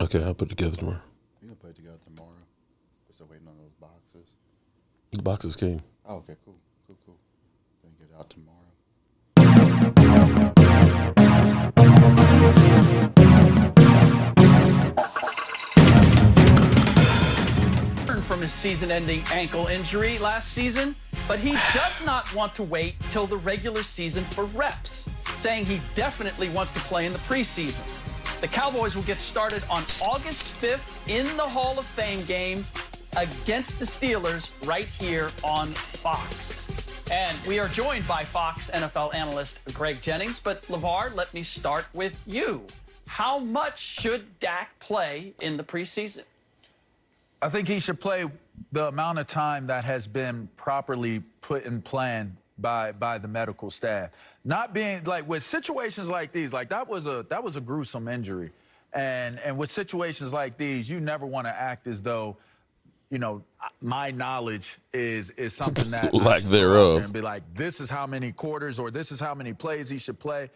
Okay, I'll put it together tomorrow. You can put it together tomorrow. We're still waiting on those boxes. The boxes came. Oh, okay, cool. Then get it out tomorrow. From his season-ending ankle injury last season, but he does not want to wait till the regular season for reps, saying he definitely wants to play in the preseason. The Cowboys will get started on August 5th in the Hall of Fame game against the Steelers right here on Fox. And we are joined by Fox NFL analyst Greg Jennings. But, LeVar, let me start with you. How much should Dak play in the preseason? I think he should play the amount of time that has been properly put in plan by the medical staff. Not being like with situations like these, like that was a gruesome injury. And with situations like these, you never want to act as though, you know, my knowledge is something that lack thereof. And be like, this is how many quarters or this is how many plays he should play.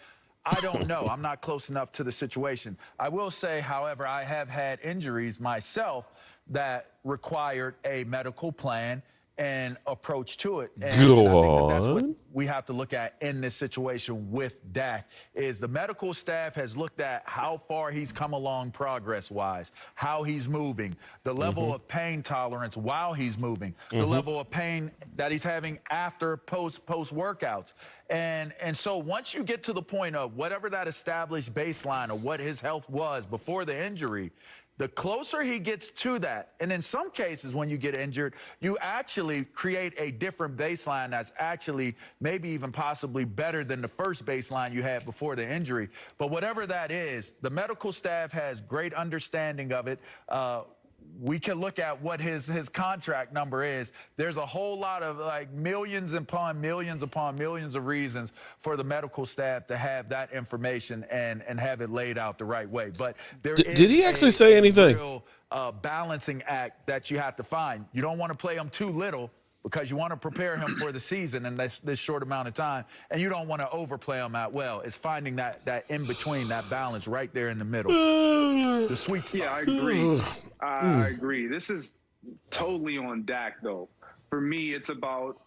I don't know. I'm not close enough to the situation. I will say, however, I have had injuries myself that required a medical plan and approach to it. And Go I think that's what on. we have to look at in this situation with Dak is the medical staff has looked at how far he's come along progress-wise, how he's moving, the level of pain tolerance while he's moving, the level of pain that he's having after post-workouts. And so once you get to the point of whatever that established baseline of what his health was before the injury, the closer he gets to that, and in some cases when you get injured, you actually create a different baseline that's actually maybe even possibly better than the first baseline you had before the injury. But whatever that is, the medical staff has great understanding of it. We can look at what his contract number is. There's a whole lot of like millions upon millions of reasons for the medical staff to have that information and have it laid out the right way. But Did he actually say anything? Real, balancing act that you have to find. You don't want to play him too little because you want to prepare him for the season in this short amount of time, and you don't want to overplay him out well. It's finding that in between, that balance right there in the middle. The sweet spot. Yeah, I agree. I agree. This is totally on Dak, though. For me, it's about,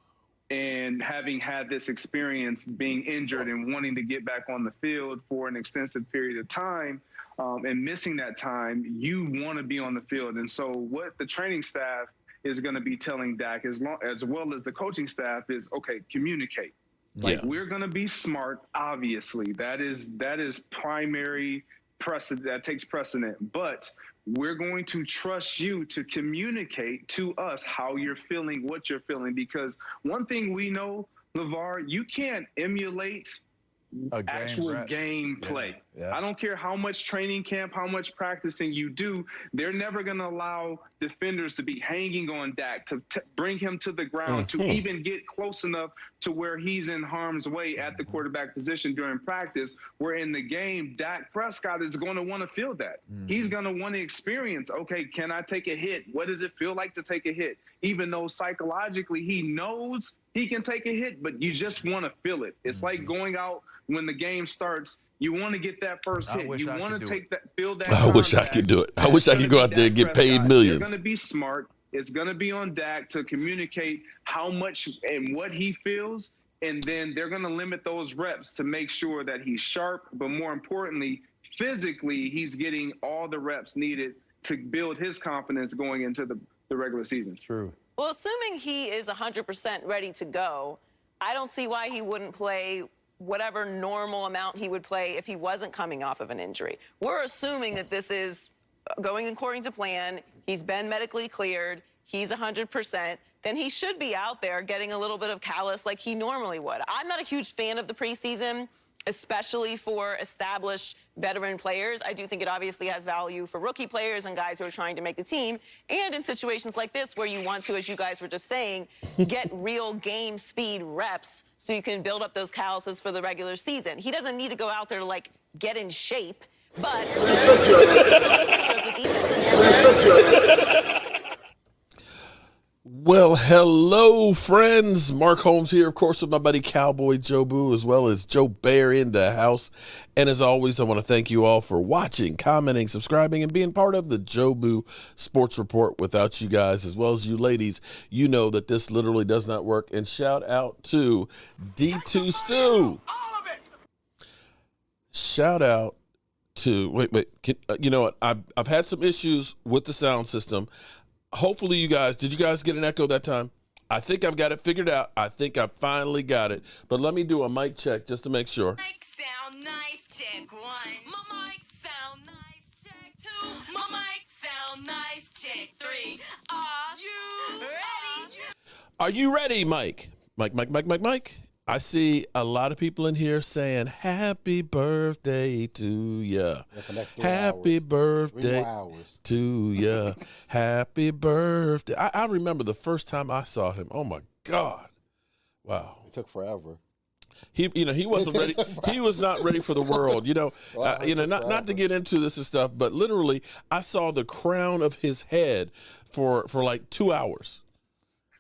and having had this experience being injured and wanting to get back on the field for an extensive period of time, and missing that time, you want to be on the field. And so what the training staff is going to be telling Dak, as well as the coaching staff, is, okay, communicate. Like, we're going to be smart, obviously. That is primary precedent. That takes precedent. But we're going to trust you to communicate to us how you're feeling, what you're feeling. Because one thing we know, LeVar, you can't emulate actual game play. Yeah. I don't care how much training camp, how much practicing you do, they're never going to allow defenders to be hanging on Dak, to bring him to the ground, to even get close enough to where he's in harm's way at the quarterback position during practice, where in the game, Dak Prescott is going to want to feel that. He's going to want to experience, okay, can I take a hit? What does it feel like to take a hit? Even though psychologically he knows he can take a hit, but you just want to feel it. It's like going out when the game starts, you want to get that first hit. You want to feel that. I wish I could do it. I wish I could go out there and get paid millions. You're going to be smart. It's going to be on Dak to communicate how much and what he feels, and then they're going to limit those reps to make sure that he's sharp, but more importantly, physically, he's getting all the reps needed to build his confidence going into the regular season. True. Well, assuming he is 100% ready to go, I don't see why he wouldn't play whatever normal amount he would play if he wasn't coming off of an injury. We're assuming that this is going according to plan. He's been medically cleared. He's 100%. Then he should be out there getting a little bit of callus like he normally would. I'm not a huge fan of the preseason, especially for established veteran players. I do think it obviously has value for rookie players and guys who are trying to make the team. And in situations like this where you want to, as you guys were just saying, get real game speed reps so you can build up those calluses for the regular season. He doesn't need to go out there to, like, get in shape, but... Well, hello, friends. Mark Holmes here, of course, with my buddy Cowboy Jobu, as well as Joe Bear in the house. And as always, I want to thank you all for watching, commenting, subscribing, and being part of the Jobu Sports Report. Without you guys, as well as you ladies, you know that this literally does not work. And shout out to D2 Stew. Shout out to, you know what? I've had some issues with the sound system. Hopefully you guys, did you guys get an echo that time? I think I've got it figured out. I think I finally got it. But let me do a mic check just to make sure. Mic sound nice, check 1. My mic sound nice, check 2. My mic sound nice, check 3. Are you ready? Are you ready, Mike? Mike. I see a lot of people in here saying happy birthday to ya. Happy birthday to ya. Happy birthday. I remember the first time I saw him. Oh my God. Wow. It took forever. He wasn't ready. He was not ready for the world. Not to get into this and stuff, but literally I saw the crown of his head for like 2 hours.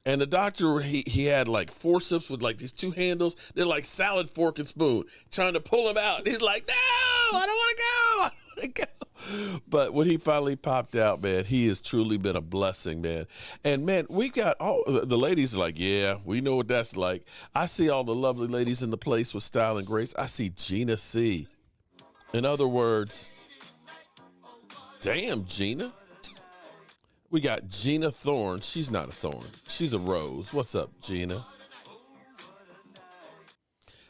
And the doctor, he had like forceps with like these two handles. They're like salad, fork, and spoon, trying to pull him out. He's like, no, I don't want to go. But when he finally popped out, man, he has truly been a blessing, man. And, man, we got all the ladies are like, yeah, we know what that's like. I see all the lovely ladies in the place with style and grace. I see Gina C. In other words, damn, Gina. We got Gina Thorne. She's not a thorn. She's a rose. What's up, Gina?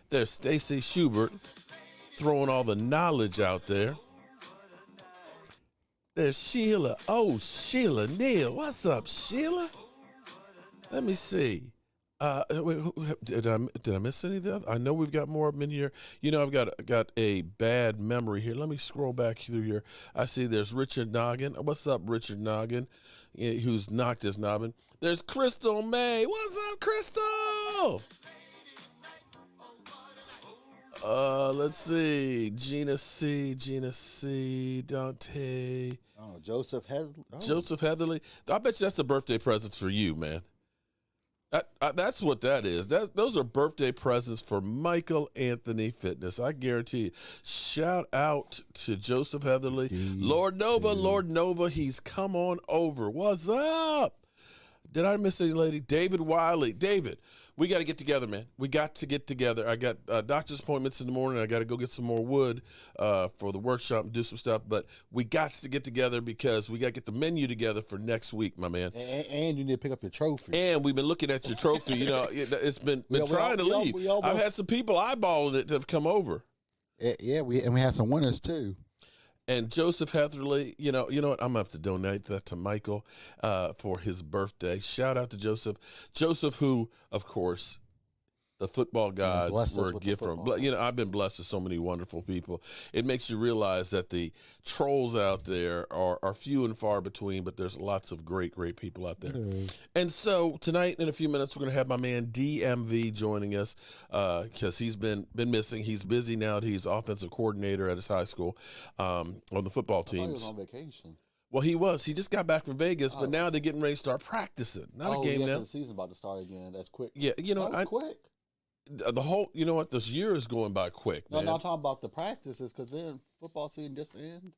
There's Stacy Schubert throwing all the knowledge out there. There's Sheila. Oh, Sheila Neal. What's up, Sheila? Let me see. Wait, did I miss any of the other? I know we've got more of them in here. You know, I've got a bad memory here. Let me scroll back through here. I see there's Richard Noggin. What's up, Richard Noggin? Who's knocked his noggin. There's Crystal May. What's up, Crystal? Let's see. Gina C, Dante. Oh, Joseph Heatherly. Oh. Joseph Heatherly. I bet you that's a birthday present for you, man. That's what that is. Those are birthday presents for Michael Anthony Fitness. I guarantee you. Shout out to Joseph Heatherly. Lord Nova, he's come on over. What's up? Did I miss any lady? David Wiley. David, we got to get together, man. We got to get together. I got doctor's appointments in the morning. I got to go get some more wood for the workshop and do some stuff. But we got to get together because we got to get the menu together for next week, my man. And you need to pick up your trophy. And we've been looking at your trophy. You know, it's been trying to leave. I've had some people eyeballing it that have come over. Yeah, we had some winners too. And Joseph Heatherly, you know what? I'm going to have to donate that to Michael for his birthday. Shout out to Joseph. Joseph, who, of course, the football gods were a gift from. You know, I've been blessed with so many wonderful people. It makes you realize that the trolls out there are few and far between, but there's lots of great people out there. And so tonight, in a few minutes, we're going to have my man DMV joining us because he's been missing. He's busy now. He's offensive coordinator at his high school on the football teams. He was on vacation. Well, he was. He just got back from Vegas, but now they're getting ready to start practicing. Not a game now. The season's about to start again. That's quick. Yeah, you know, quick. The whole, you know what? This year is going by quick. No, I'm talking about the practices because then football season just ended.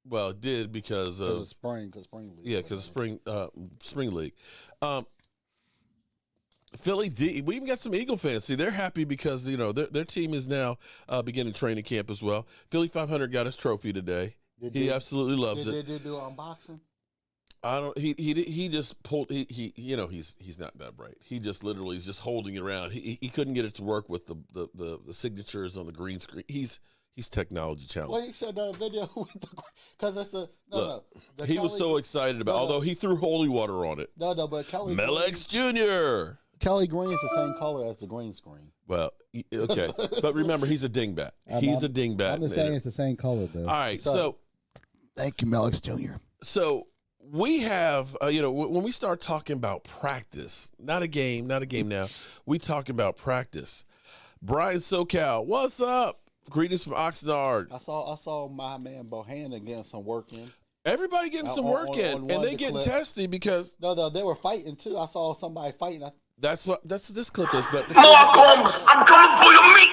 Well, it did because of spring league. Yeah, because spring league. Philly D. We even got some Eagle fans. See, they're happy because you know their team is now beginning training camp as well. Philly 500 got his trophy today. He absolutely loves it. Did they do unboxing? I don't. He just pulled. He you know he's not that bright. He just literally is just holding it around. He couldn't get it to work with the signatures on the green screen. He's technology challenged. Well, you said that video because that's the no. He was so excited about. Although he threw holy water on it. No, but Kelly Melex Jr. Kelly Green is the same color as the green screen. Well, okay, but remember he's a dingbat. He's a dingbat. I'm just saying it's the same color though. All right, so thank you, Melex Jr. So. We have, when we start talking about practice, not a game now, we talk about practice. Brian SoCal, what's up? Greetings from Oxnard. I saw my man Bohannon getting some work in. Everybody getting some work in, and they getting testy because no, they were fighting too. I saw somebody fighting. that's what this clip is. But Holmes, I'm coming for your meat.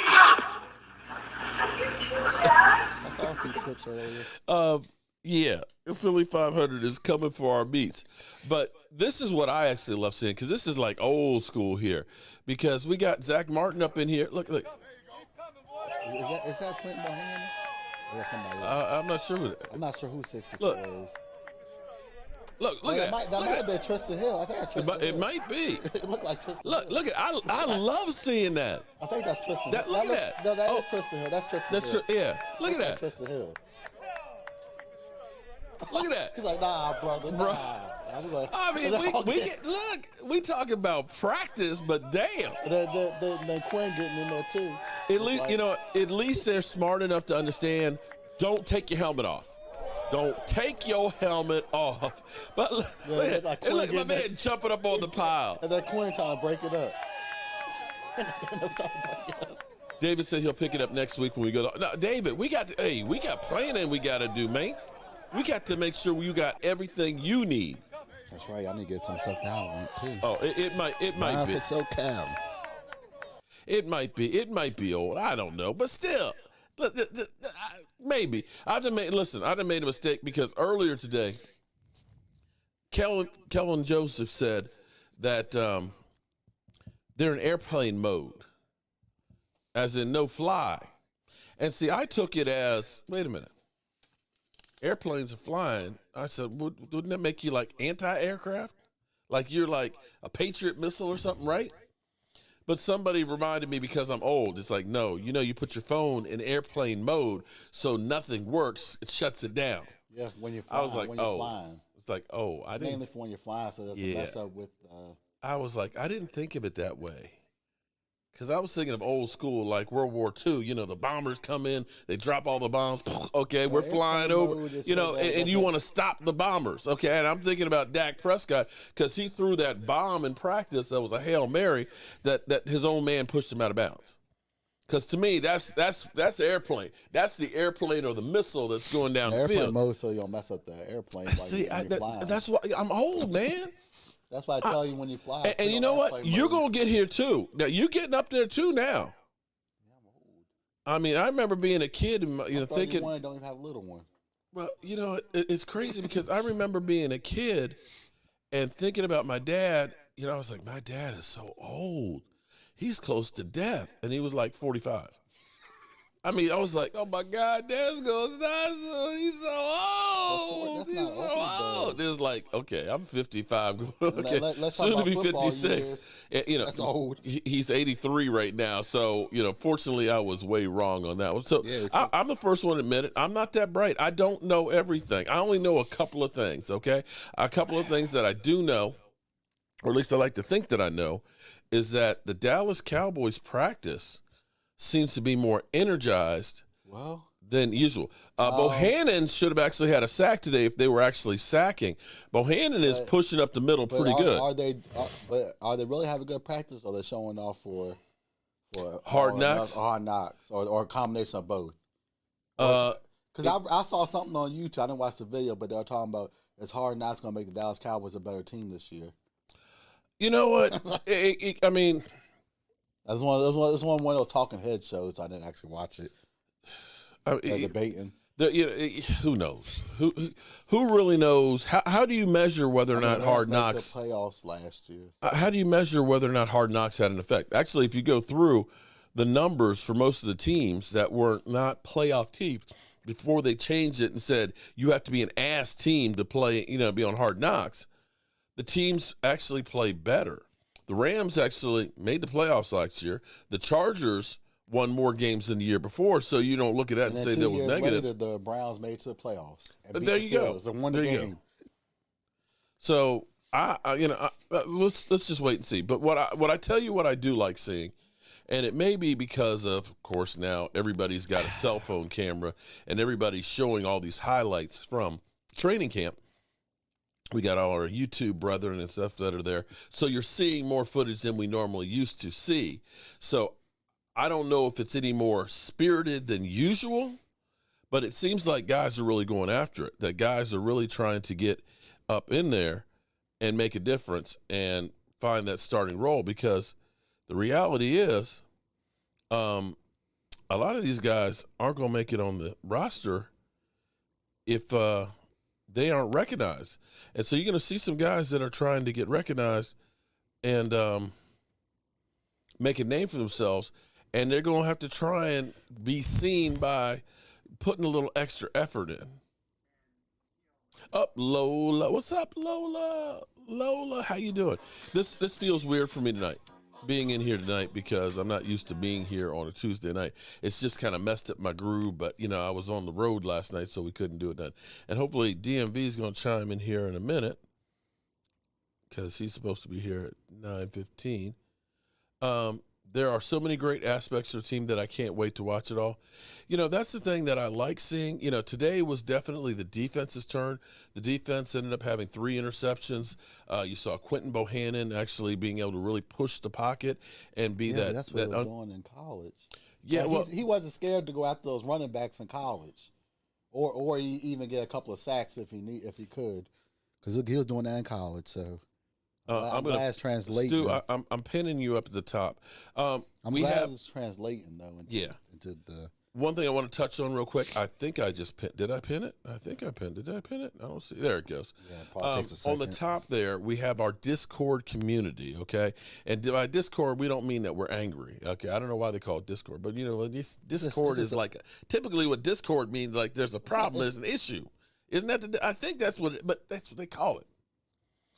I saw a few clips earlier. Yeah, Philly 500 is coming for our meats. But this is what I actually love seeing because this is like old school here because we got Zach Martin up in here. Look. Is that Quinn behind him? Or is that somebody else? I'm not sure who that. I'm not sure who 64 Look. is. Look That at might have been Tristan Hill. I think that's Tristan Hill. It might be. It looked like Tristan Look Hill. I love seeing that. I think that's Tristan Hill. Look at that. No, that is Tristan Hill. That's Tristan Hill. Yeah. Look at That's that. Tristan Hill. Look at that. He's like, nah, brother, Bro. nah. I mean, we talk about practice, but damn. Then Quinn getting in there too. At least at least they're smart enough to understand. Don't take your helmet off. Don't take your helmet off. But look, my man jumping up on the pile. And then Quinn trying to break it up. David said he'll pick it up next week when we go. No, David, we got planning we got to do, man. We got to make sure you got everything you need. That's right. I need to get some stuff down on it too. Oh, it might be. It's so calm. It might be old. I don't know, but still, maybe. I done made a mistake because earlier today, Kellen Joseph said that they're in airplane mode, as in no fly. And see, I took it as, wait a minute, airplanes are flying. I said, wouldn't that make you like anti-aircraft? Like you're like a Patriot missile or something, right? But somebody reminded me because I'm old. It's like, no, you put your phone in airplane mode so nothing works. It shuts it down. Yeah, when you're flying. I was like, flying. It's like, I didn't. Mainly for when you're flying, so that's a mess up with. I was like, I didn't think of it that way. Because I was thinking of old school, like World War II. The bombers come in, they drop all the bombs. Okay, we're flying over. And you want to stop the bombers. Okay, and I'm thinking about Dak Prescott because he threw that bomb in practice that was a Hail Mary that his own man pushed him out of bounds. Because to me, that's the airplane. That's the airplane or the missile that's going down the airplane field. mode, so you don't mess up the airplane. See, that's why I'm old, man. That's why I tell you when you fly. And you know what? You're going to get here too. Now, you're getting up there too now. Yeah, I'm old. I mean, I remember being a kid and thinking. One don't even have a little one. Well, it's crazy because I remember being a kid and thinking about my dad. I was like, my dad is so old. He's close to death. And he was like 45. I mean, I was like, oh my God, Dad's going to die soon. He's so old. He's so old. It's like, okay, I'm 55. Okay, let's soon to be football 56. That's old. He's 83 right now. So, fortunately, I was way wrong on that one. So I'm the first one to admit it. I'm not that bright. I don't know everything. I only know a couple of things, okay? A couple of things that I do know, or at least I like to think that I know, is that the Dallas Cowboys practice seems to be more energized than usual. Bohannon should have actually had a sack today if they were actually sacking. Bohannon is pushing up the middle pretty good. Are they really having good practice, or are they showing off for Hard Knocks? Hard Knocks, or a combination of both? Because I saw something on YouTube. I didn't watch the video, but they were talking about is Hard Knocks going to make the Dallas Cowboys a better team this year? You know what? I mean, That's one of those talking head shows. I didn't actually watch it. They're debating. Who knows? Who really knows? How do you measure whether or not Hard Knocks the playoffs last year? How do you measure whether or not Hard Knocks had an effect? Actually, if you go through the numbers for most of the teams that were not playoff teams before they changed it and said you have to be an ass team to play, be on Hard Knocks, the teams actually play better. The Rams actually made the playoffs last year. The Chargers won more games than the year before, so you don't look at that and say that was negative. Later, the Browns made it to the playoffs. But there you go. They won the game. So let's just wait and see. But what I tell you, what I do like seeing, and it may be because of course, now everybody's got a cell phone camera and everybody's showing all these highlights from training camp. We got all our YouTube brethren and stuff that are there. So you're seeing more footage than we normally used to see. So I don't know if it's any more spirited than usual, But it seems like guys are really going after it, that guys are really trying to get up in there and make a difference and find that starting role, because the reality is a lot of these guys aren't going to make it on the roster if they aren't recognized. And so you're going to see some guys that are trying to get recognized and make a name for themselves, and they're going to have to try and be seen by putting a little extra effort in. Up, Lola. What's up, Lola? Lola, how you doing? This feels weird for me tonight, being in here tonight, because I'm not used to being here on a Tuesday night. It's just kind of messed up my groove, but, you know, I was on the road last night, so we couldn't do it then. And hopefully DMV is going to chime in here in a minute, because he's supposed to be here at 9:15. There are so many great aspects of the team that I can't wait to watch it all. You know, that's the thing that I like seeing. You know, today was definitely the defense's turn. The defense ended up having 3 interceptions. You saw Quentin Bohannon actually being able to really push the pocket and be that. That's what he was doing in college. Yeah, like well, he wasn't scared to go after those running backs in college, or he even get a couple of sacks if he could, because he was doing that in college. So. I'm glad it's translating. Stu, I'm pinning you up at the top. I'm glad it's translating though. Into the one thing I want to touch on real quick. I think I just pinned. Did I pin it? I think I pinned it. Did I pin it? I don't see. There it goes. Yeah, it probably takes a second. On the top there, we have our Discord community. Okay, and by Discord, we don't mean that we're angry. Okay, I don't know why they call it Discord, but you know, Discord is like typically what Discord means. Like there's a problem, there's an issue. Isn't that? I think that's what. But that's what they call it.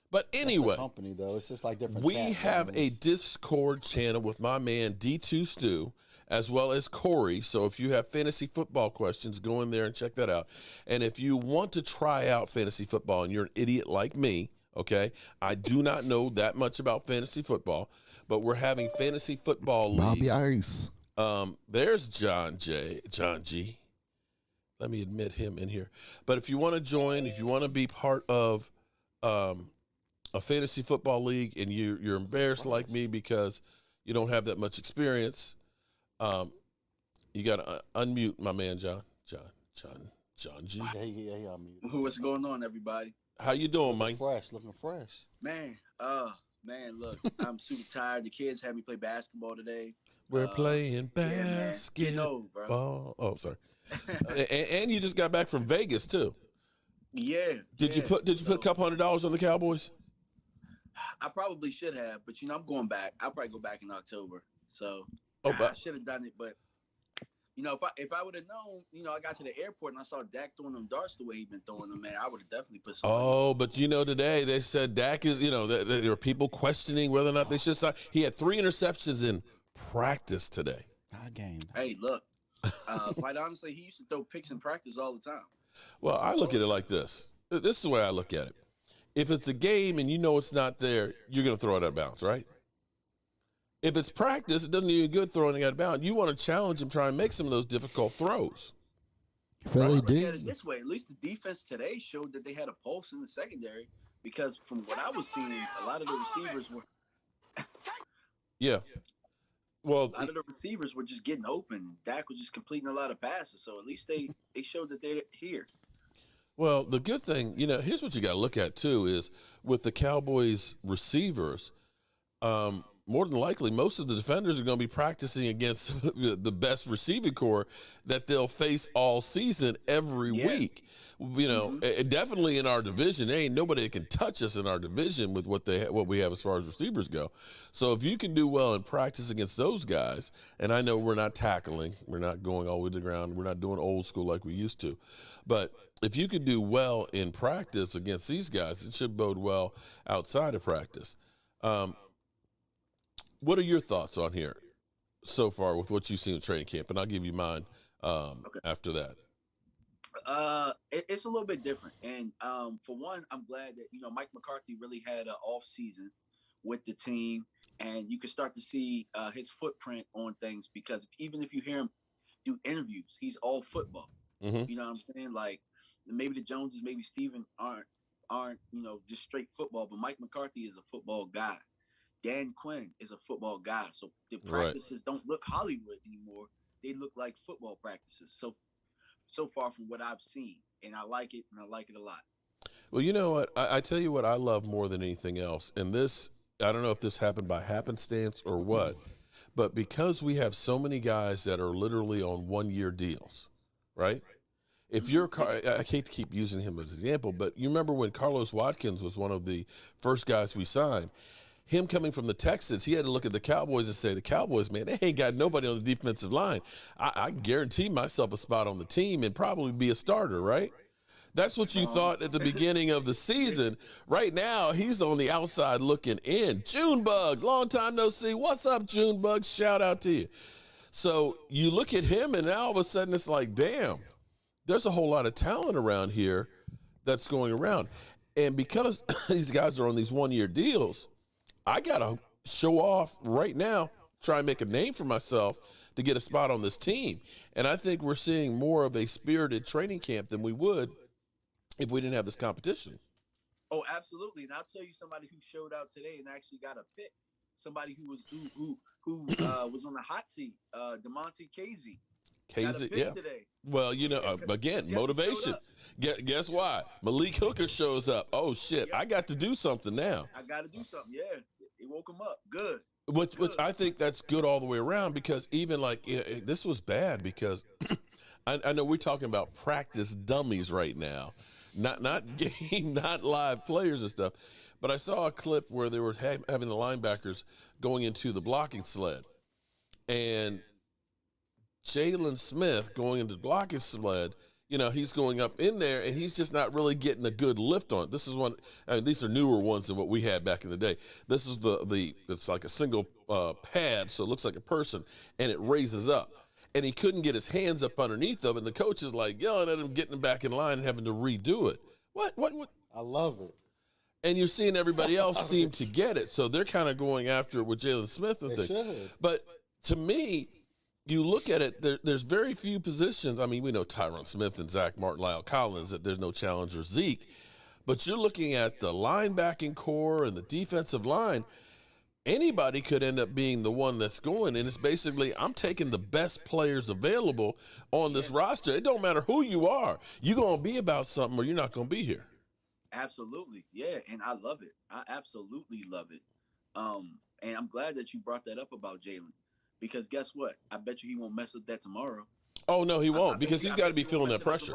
But anyway, company though, it's just like different. We have a Discord channel with my man D2 Stu, as well as Corey. So if you have fantasy football questions, go in there and check that out. And if you want to try out fantasy football and you're an idiot like me, okay, I do not know that much about fantasy football, but we're having fantasy football leagues. Bobby Ice. There's John G. Let me admit him in here. But if you want to join, if you want to be part of a fantasy football league, and you're embarrassed like me because you don't have that much experience, you got to unmute my man John G. Hey, unmute. What's going on, everybody? How you doing, Mike? Looking fresh. Man, look, I'm super tired. The kids had me play basketball today. We're playing basketball. Bro. Oh, sorry. and you just got back from Vegas too. Yeah. Did you put a couple $100 on the Cowboys? I probably should have, but I'm going back. I'll probably go back in October. So I should have done it, but if I would have known, I got to the airport and I saw Dak throwing them darts the way he's been throwing them, man, I would have definitely put some. Oh, but today they said Dak is, there were people questioning whether or not they should start. He had 3 interceptions in practice today. Not a game. Hey, look, quite honestly, he used to throw picks in practice all the time. Well, I look at it like this. This is the way I look at it. If it's a game and it's not there, you're going to throw it out of bounds, right? If it's practice, it doesn't do you good throwing it out of bounds. You want to challenge and try and make some of those difficult throws. Philly look did. at it this way. At least the defense today showed that they had a pulse in the secondary, because from what I was seeing, a lot of the receivers were. Yeah. Well, a lot of the receivers were just getting open. Dak was just completing a lot of passes. So at least they showed that they're here. Well, the good thing, here's what you got to look at too, is with the Cowboys receivers, more than likely, most of the defenders are going to be practicing against the best receiving core that they'll face all season every week. Definitely in our division, there ain't nobody that can touch us in our division with what we have as far as receivers go. So if you can do well in practice against those guys, and I know we're not tackling, we're not going all the way to the ground, we're not doing old school like we used to, but if you could do well in practice against these guys, it should bode well outside of practice. What are your thoughts on here so far with what you've seen in training camp? And I'll give you mine after that. It's a little bit different. And for one, I'm glad that, Mike McCarthy really had an off season with the team, and you can start to see his footprint on things, because even if you hear him do interviews, he's all football. Mm-hmm. You know what I'm saying? Like maybe the Joneses, maybe Steven aren't, just straight football, but Mike McCarthy is a football guy. Dan Quinn is a football guy. So the practices don't look Hollywood anymore. They look like football practices. So so far from what I've seen, and I like it, and I like it a lot. Well, you know what? I tell you what I love more than anything else, and this, I don't know if this happened by happenstance or what, but because we have so many guys that are literally on 1-year deals, right? If you're, I hate to keep using him as an example, but you remember when Carlos Watkins was one of the first guys we signed, him coming from the Texans, he had to look at the Cowboys and say, the Cowboys, man, they ain't got nobody on the defensive line. I guarantee myself a spot on the team and probably be a starter, right? That's what you thought at the beginning of the season. Right now, he's on the outside looking in. Junebug, long time no see. What's up, Junebug? Shout out to you. So you look at him, and now all of a sudden it's like, damn, there's a whole lot of talent around here that's going around. And because these guys are on these 1-year deals, I got to show off right now, try and make a name for myself to get a spot on this team. And I think we're seeing more of a spirited training camp than we would if we didn't have this competition. Oh, absolutely. And I'll tell you somebody who showed out today and actually got a pick. Somebody who was was on the hot seat, DeMonte Casey. Casey, yeah. Today. Well, you know, again, motivation. Guess why? Malik Hooker shows up. Oh, shit, I got to do something now. I got to do something, yeah. It woke him up. Good. Which I think that's good all the way around, because even like this was bad because I know we're talking about practice dummies right now, not game, not live players and stuff. But I saw a clip where they were having the linebackers going into the blocking sled, and Jalen Smith going into the blocking sled, you know, he's going up in there and he's just not really getting a good lift on it. This is one, I mean, these are newer ones than what we had back in the day. This is it's like a single pad, so it looks like a person, and it raises up. And he couldn't get his hands up underneath of it, and the coach is like yelling at him, getting back in line and having to redo it. What? I love it. And you're seeing everybody else seem to get it, so they're kind of going after it with Jalen Smith and things. But to me, you look at it, there's very few positions. I mean, we know Tyron Smith and Zach Martin, Lyle Collins, that there's no challenger Zeke. But you're looking at the linebacking core and the defensive line. Anybody could end up being the one that's going. And it's basically, I'm taking the best players available on this roster. It don't matter who you are. You're going to be about something or you're not going to be here. Absolutely. Yeah, and I love it. I absolutely love it. And I'm glad that you brought that up about Jalen. Because guess what? I bet you he won't mess up that tomorrow. Oh, no, he won't, because he's got to be feeling that pressure.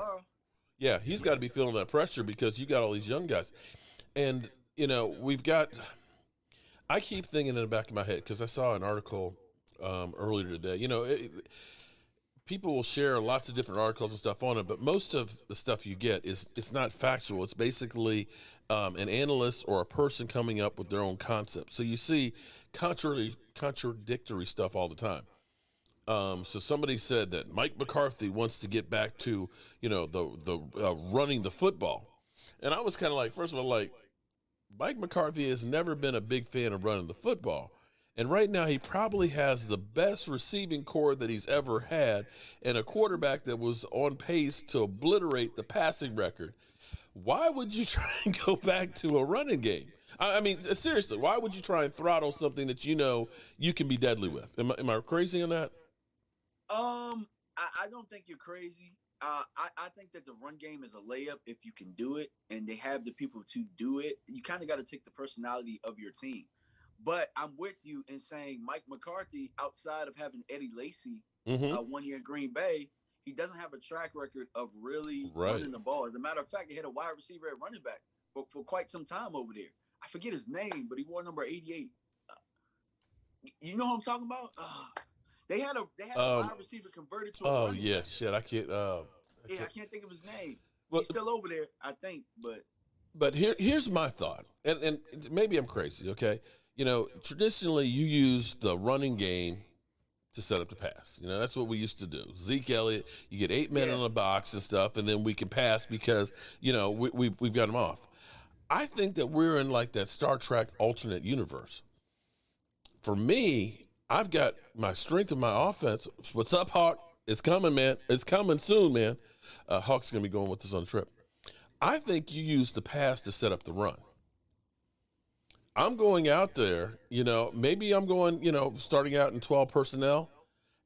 Yeah, he's got to be feeling that pressure because you got all these young guys. And, you know, I keep thinking in the back of my head, because I saw an article earlier today. You know, people will share lots of different articles and stuff on it, but most of the stuff you get it's not factual. It's basically an analyst or a person coming up with their own concept. So you see contradictory stuff all the time. So somebody said that Mike McCarthy wants to get back to, you know, the running the football. And I was kind of like, first of all, like, Mike McCarthy has never been a big fan of running the football. And right now he probably has the best receiving core that he's ever had and a quarterback that was on pace to obliterate the passing record. Why would you try and go back to a running game? I mean, seriously, why would you try and throttle something that you know you can be deadly with? Am I crazy on that? I don't think you're crazy. I think that the run game is a layup if you can do it, and they have the people to do it. You kind of got to take the personality of your team. But I'm with you in saying Mike McCarthy, outside of having Eddie Lacy 1 year in Green Bay, he doesn't have a track record of really running the ball. As a matter of fact, he had a wide receiver at running back for quite some time over there. I forget his name, but he wore number 88. You know what I'm talking about? They had a wide receiver converted to a running back. Shit, I can't. I can't think of his name. Well, he's still over there, I think. But here's my thought, and maybe I'm crazy, okay? You know, traditionally you use the running game to set up the pass. You know, that's what we used to do. Zeke Elliott, you get 8 men on the box and stuff, and then we can pass because, you know, we've got them off. I think that we're in like that Star Trek alternate universe. For me, I've got my strength of my offense. What's up, Hawk? It's coming, man. It's coming soon, man. Hawk's going to be going with us on the trip. I think you use the pass to set up the run. I'm going out there, you know, maybe I'm going, you know, starting out in 12 personnel,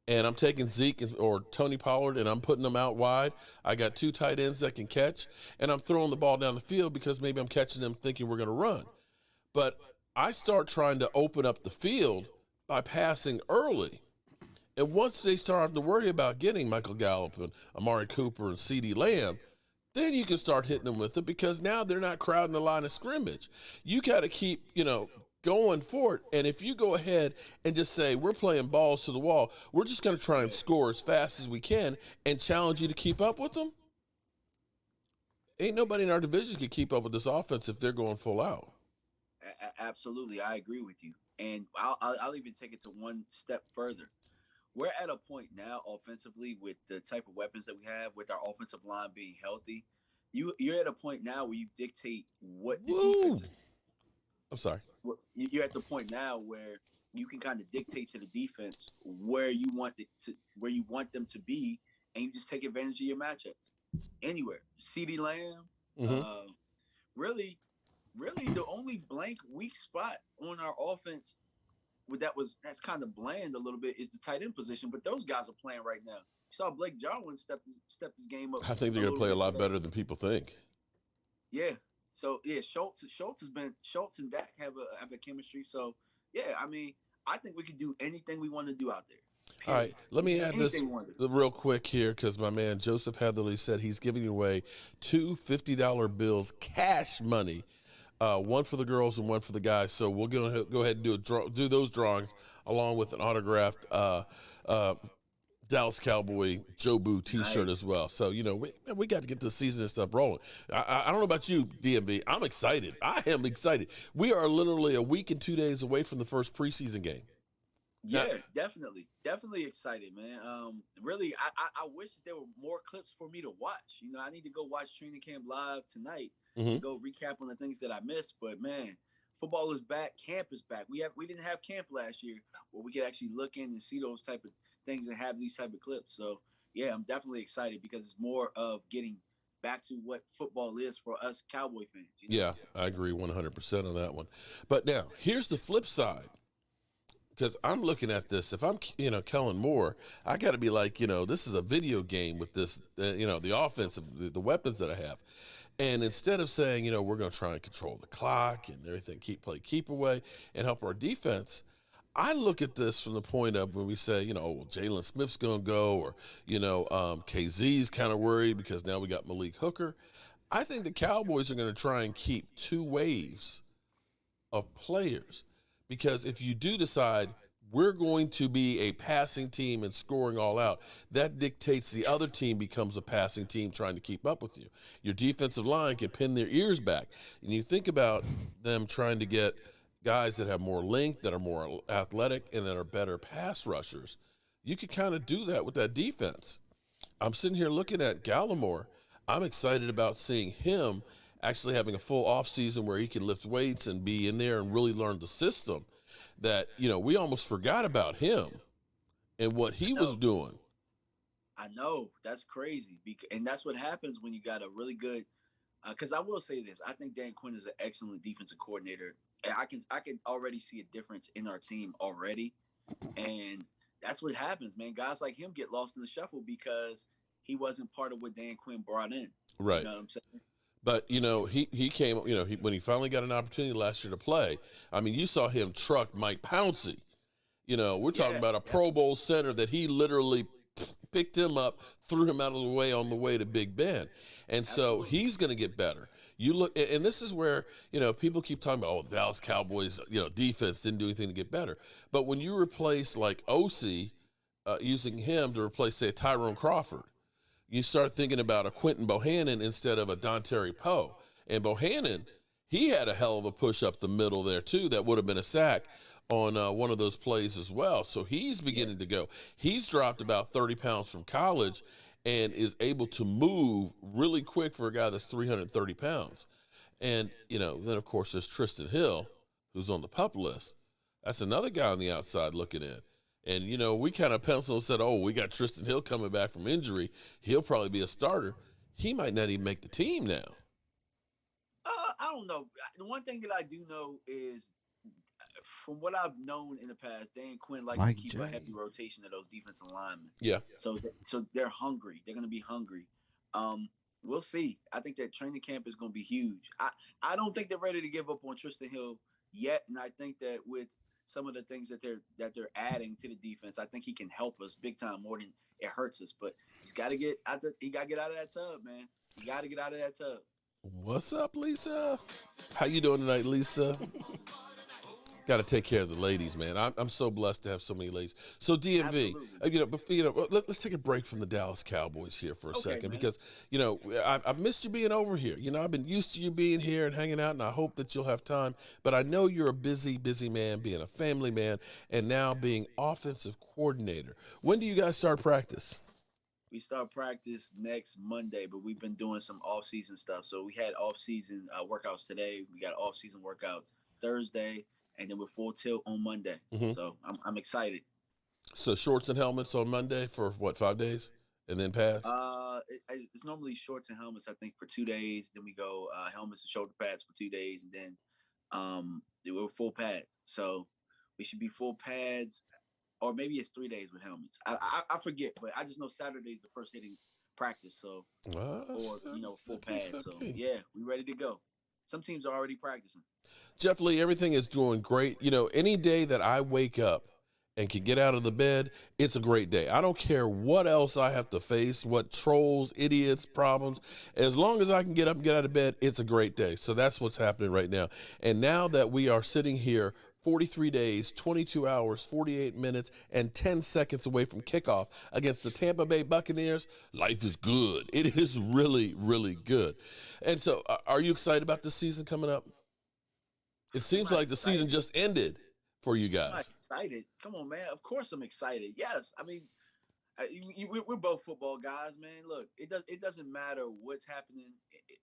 and I'm taking Zeke or Tony Pollard and I'm putting them out wide. I got 2 tight ends that can catch, and I'm throwing the ball down the field because maybe I'm catching them thinking we're going to run. But I start trying to open up the field by passing early. And once they start to worry about getting Michael Gallup and Amari Cooper and CeeDee Lamb, then you can start hitting them with it because now they're not crowding the line of scrimmage. You got to keep, going for it. And if you go ahead and just say, we're playing balls to the wall, we're just going to try and score as fast as we can and challenge you to keep up with them, ain't nobody in our division can keep up with this offense if they're going full out. Absolutely. I agree with you. And I'll even take it to one step further. We're at a point now offensively with the type of weapons that we have, with our offensive line being healthy. You're at a point now where you dictate what the defense is. I'm sorry. You're at the point now where you can kind of dictate to the defense where you want them to be, and you just take advantage of your matchup anywhere. CeeDee Lamb, really the only blank weak spot on our offense that's kind of bland a little bit is the tight end position, but those guys are playing right now. You saw Blake Jarwin step his game up. I think they're going to play a lot better than people think. Yeah. So yeah, Schultz and Dak have a chemistry. So yeah, I mean, I think we can do anything we want to do out there. All right, let me add this real quick here because my man Joseph Heatherly said he's giving away 2 $50 bills, cash money, one for the girls and one for the guys. So we're going to go ahead and do those drawings along with an autographed Dallas Cowboy Jobu T-shirt as well. So, we got to get the season and stuff rolling. I don't know about you, DMV. I'm excited. I am excited. We are literally a week and 2 days away from the first preseason game. Yeah, definitely excited, man. Really, I wish there were more clips for me to watch. I need to go watch training camp live tonight to go recap on the things that I missed. But man, football is back. Camp is back. We didn't have camp last year where we could actually look in and see those type of things and have these type of clips. So yeah, I'm definitely excited because it's more of getting back to what football is for us Cowboy fans. Yeah, I agree 100% on that one. But now here's the flip side. Because I'm looking at this, if I'm, Kellen Moore, I got to be like, this is a video game with this, the offense, the weapons that I have. And instead of saying, we're going to try and control the clock and everything, keep away and help our defense, I look at this from the point of when we say, Jalen Smith's going to go or, KZ's kind of worried because now we got Malik Hooker. I think the Cowboys are going to try and keep 2 waves of players. Because if you do decide we're going to be a passing team and scoring all out, that dictates the other team becomes a passing team trying to keep up with you. Your defensive line can pin their ears back. And you think about them trying to get guys that have more length, that are more athletic, and that are better pass rushers. You could kind of do that with that defense. I'm sitting here looking at Gallimore. I'm excited about seeing him actually having a full off season where he can lift weights and be in there and really learn the system that, we almost forgot about him and what he was doing. I know that's crazy. And that's what happens when you got a really good, cause I will say this, I think Dan Quinn is an excellent defensive coordinator. And I can already see a difference in our team already. And that's what happens, man. Guys like him get lost in the shuffle because he wasn't part of what Dan Quinn brought in. Right. You know what I'm saying? But, he came, when he finally got an opportunity last year to play, I mean, you saw him truck Mike Pouncey. We're talking about a Pro Bowl center that he literally picked him up, threw him out of the way on the way to Big Ben. And so he's going to get better. You look, and this is where, people keep talking about, the Dallas Cowboys, defense didn't do anything to get better. But when you replace like OC, using him to replace, say, Tyrone Crawford, you start thinking about a Quentin Bohannon instead of a Dontari Poe. And Bohannon, he had a hell of a push up the middle there, too, that would have been a sack on one of those plays as well. So he's beginning to go. He's dropped about 30 pounds from college and is able to move really quick for a guy that's 330 pounds. And, then, of course, there's Tristan Hill, who's on the PUP list. That's another guy on the outside looking in. And, we kind of penciled and said, we got Tristan Hill coming back from injury. He'll probably be a starter. He might not even make the team now. I don't know. The one thing that I do know is from what I've known in the past, they and Quinn like Mike to keep J. a heavy rotation of those defensive linemen. Yeah. So they're hungry. They're going to be hungry. We'll see. I think that training camp is going to be huge. I don't think they're ready to give up on Tristan Hill yet, and I think that with some of the things that they're adding to the defense, I think he can help us big time more than it hurts us. But he's got to get out. He got to get out of that tub, man. You got to get out of that tub. What's up, Lisa? How you doing tonight, Lisa? Got to take care of the ladies, man. I'm so blessed to have so many ladies. So DMV, let's take a break from the Dallas Cowboys here for a second, man. Because I've missed you being over here. I've been used to you being here and hanging out, and I hope that you'll have time. But I know you're a busy man, being a family man, and now being offensive coordinator. When do you guys start practice? We start practice next Monday, but we've been doing some off-season stuff. So we had off-season workouts today. We got off-season workouts Thursday. And then we're full tilt on Monday. Mm-hmm. So I'm excited. So shorts and helmets on Monday for what, 5 days? And then pads? It's normally shorts and helmets, I think, for 2 days. Then we go helmets and shoulder pads for 2 days. And then we're full pads. So we should be full pads, or maybe it's 3 days with helmets. I forget, but I just know Saturday is the first hitting practice. So, full pads. So, yeah, we ready to go. Some teams are already practicing. Jeff Lee, everything is doing great. Any day that I wake up and can get out of the bed, it's a great day. I don't care what else I have to face, what trolls, idiots, problems. As long as I can get up and get out of bed, it's a great day. So that's what's happening right now. And now that we are sitting here 43 days, 22 hours, 48 minutes, and 10 seconds away from kickoff against the Tampa Bay Buccaneers, life is good. It is really, really good. And so are you excited about this season coming up? It seems like the season just ended for you guys. I'm excited. Come on, man. Of course I'm excited. Yes. I mean, we're both football guys, man. Look, it doesn't matter what's happening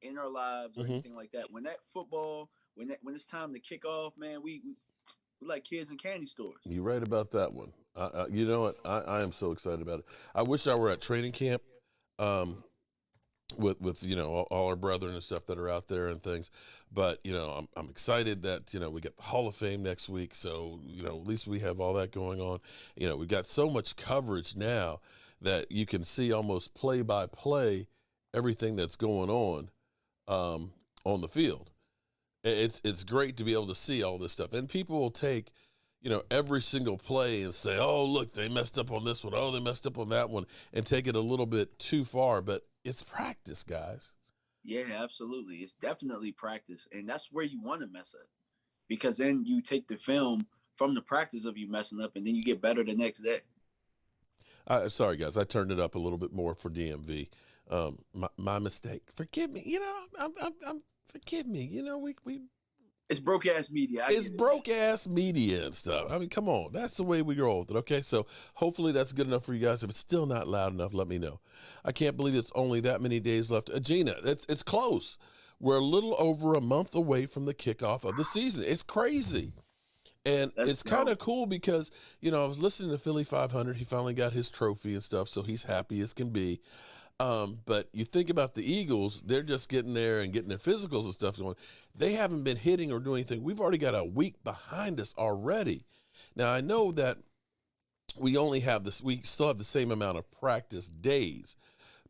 in our lives or anything like that. When that football, when it's time to kick off, man, we're like kids in candy stores. You're right about that one. You know what? I am so excited about it. I wish I were at training camp with all our brethren and stuff that are out there and things. But, I'm excited that, we got the Hall of Fame next week. So, at least we have all that going on. We've got so much coverage now that you can see almost play by play everything that's going on the field. It's great to be able to see all this stuff. And people will take, every single play and say, oh, look, they messed up on this one. Oh, they messed up on that one, and take it a little bit too far. But it's practice, guys. Yeah, absolutely. It's definitely practice. And that's where you want to mess up, because then you take the film from the practice of you messing up, and then you get better the next day. Sorry, guys. I turned it up a little bit more for DMV. My mistake. Forgive me. Forgive me. We it's broke ass media. It's broke ass media and stuff. I mean, come on. That's the way we grow with it. Okay. So hopefully that's good enough for you guys. If it's still not loud enough, let me know. I can't believe it's only that many days left. Gina, it's close. We're a little over a month away from the kickoff of the season. It's crazy. And it's kind of cool because, I was listening to Philly 500. He finally got his trophy and stuff. So he's happy as can be. But you think about the Eagles, they're just getting there and getting their physicals and stuff going. They haven't been hitting or doing anything. We've already got a week behind us already. Now, I know that we still have the same amount of practice days,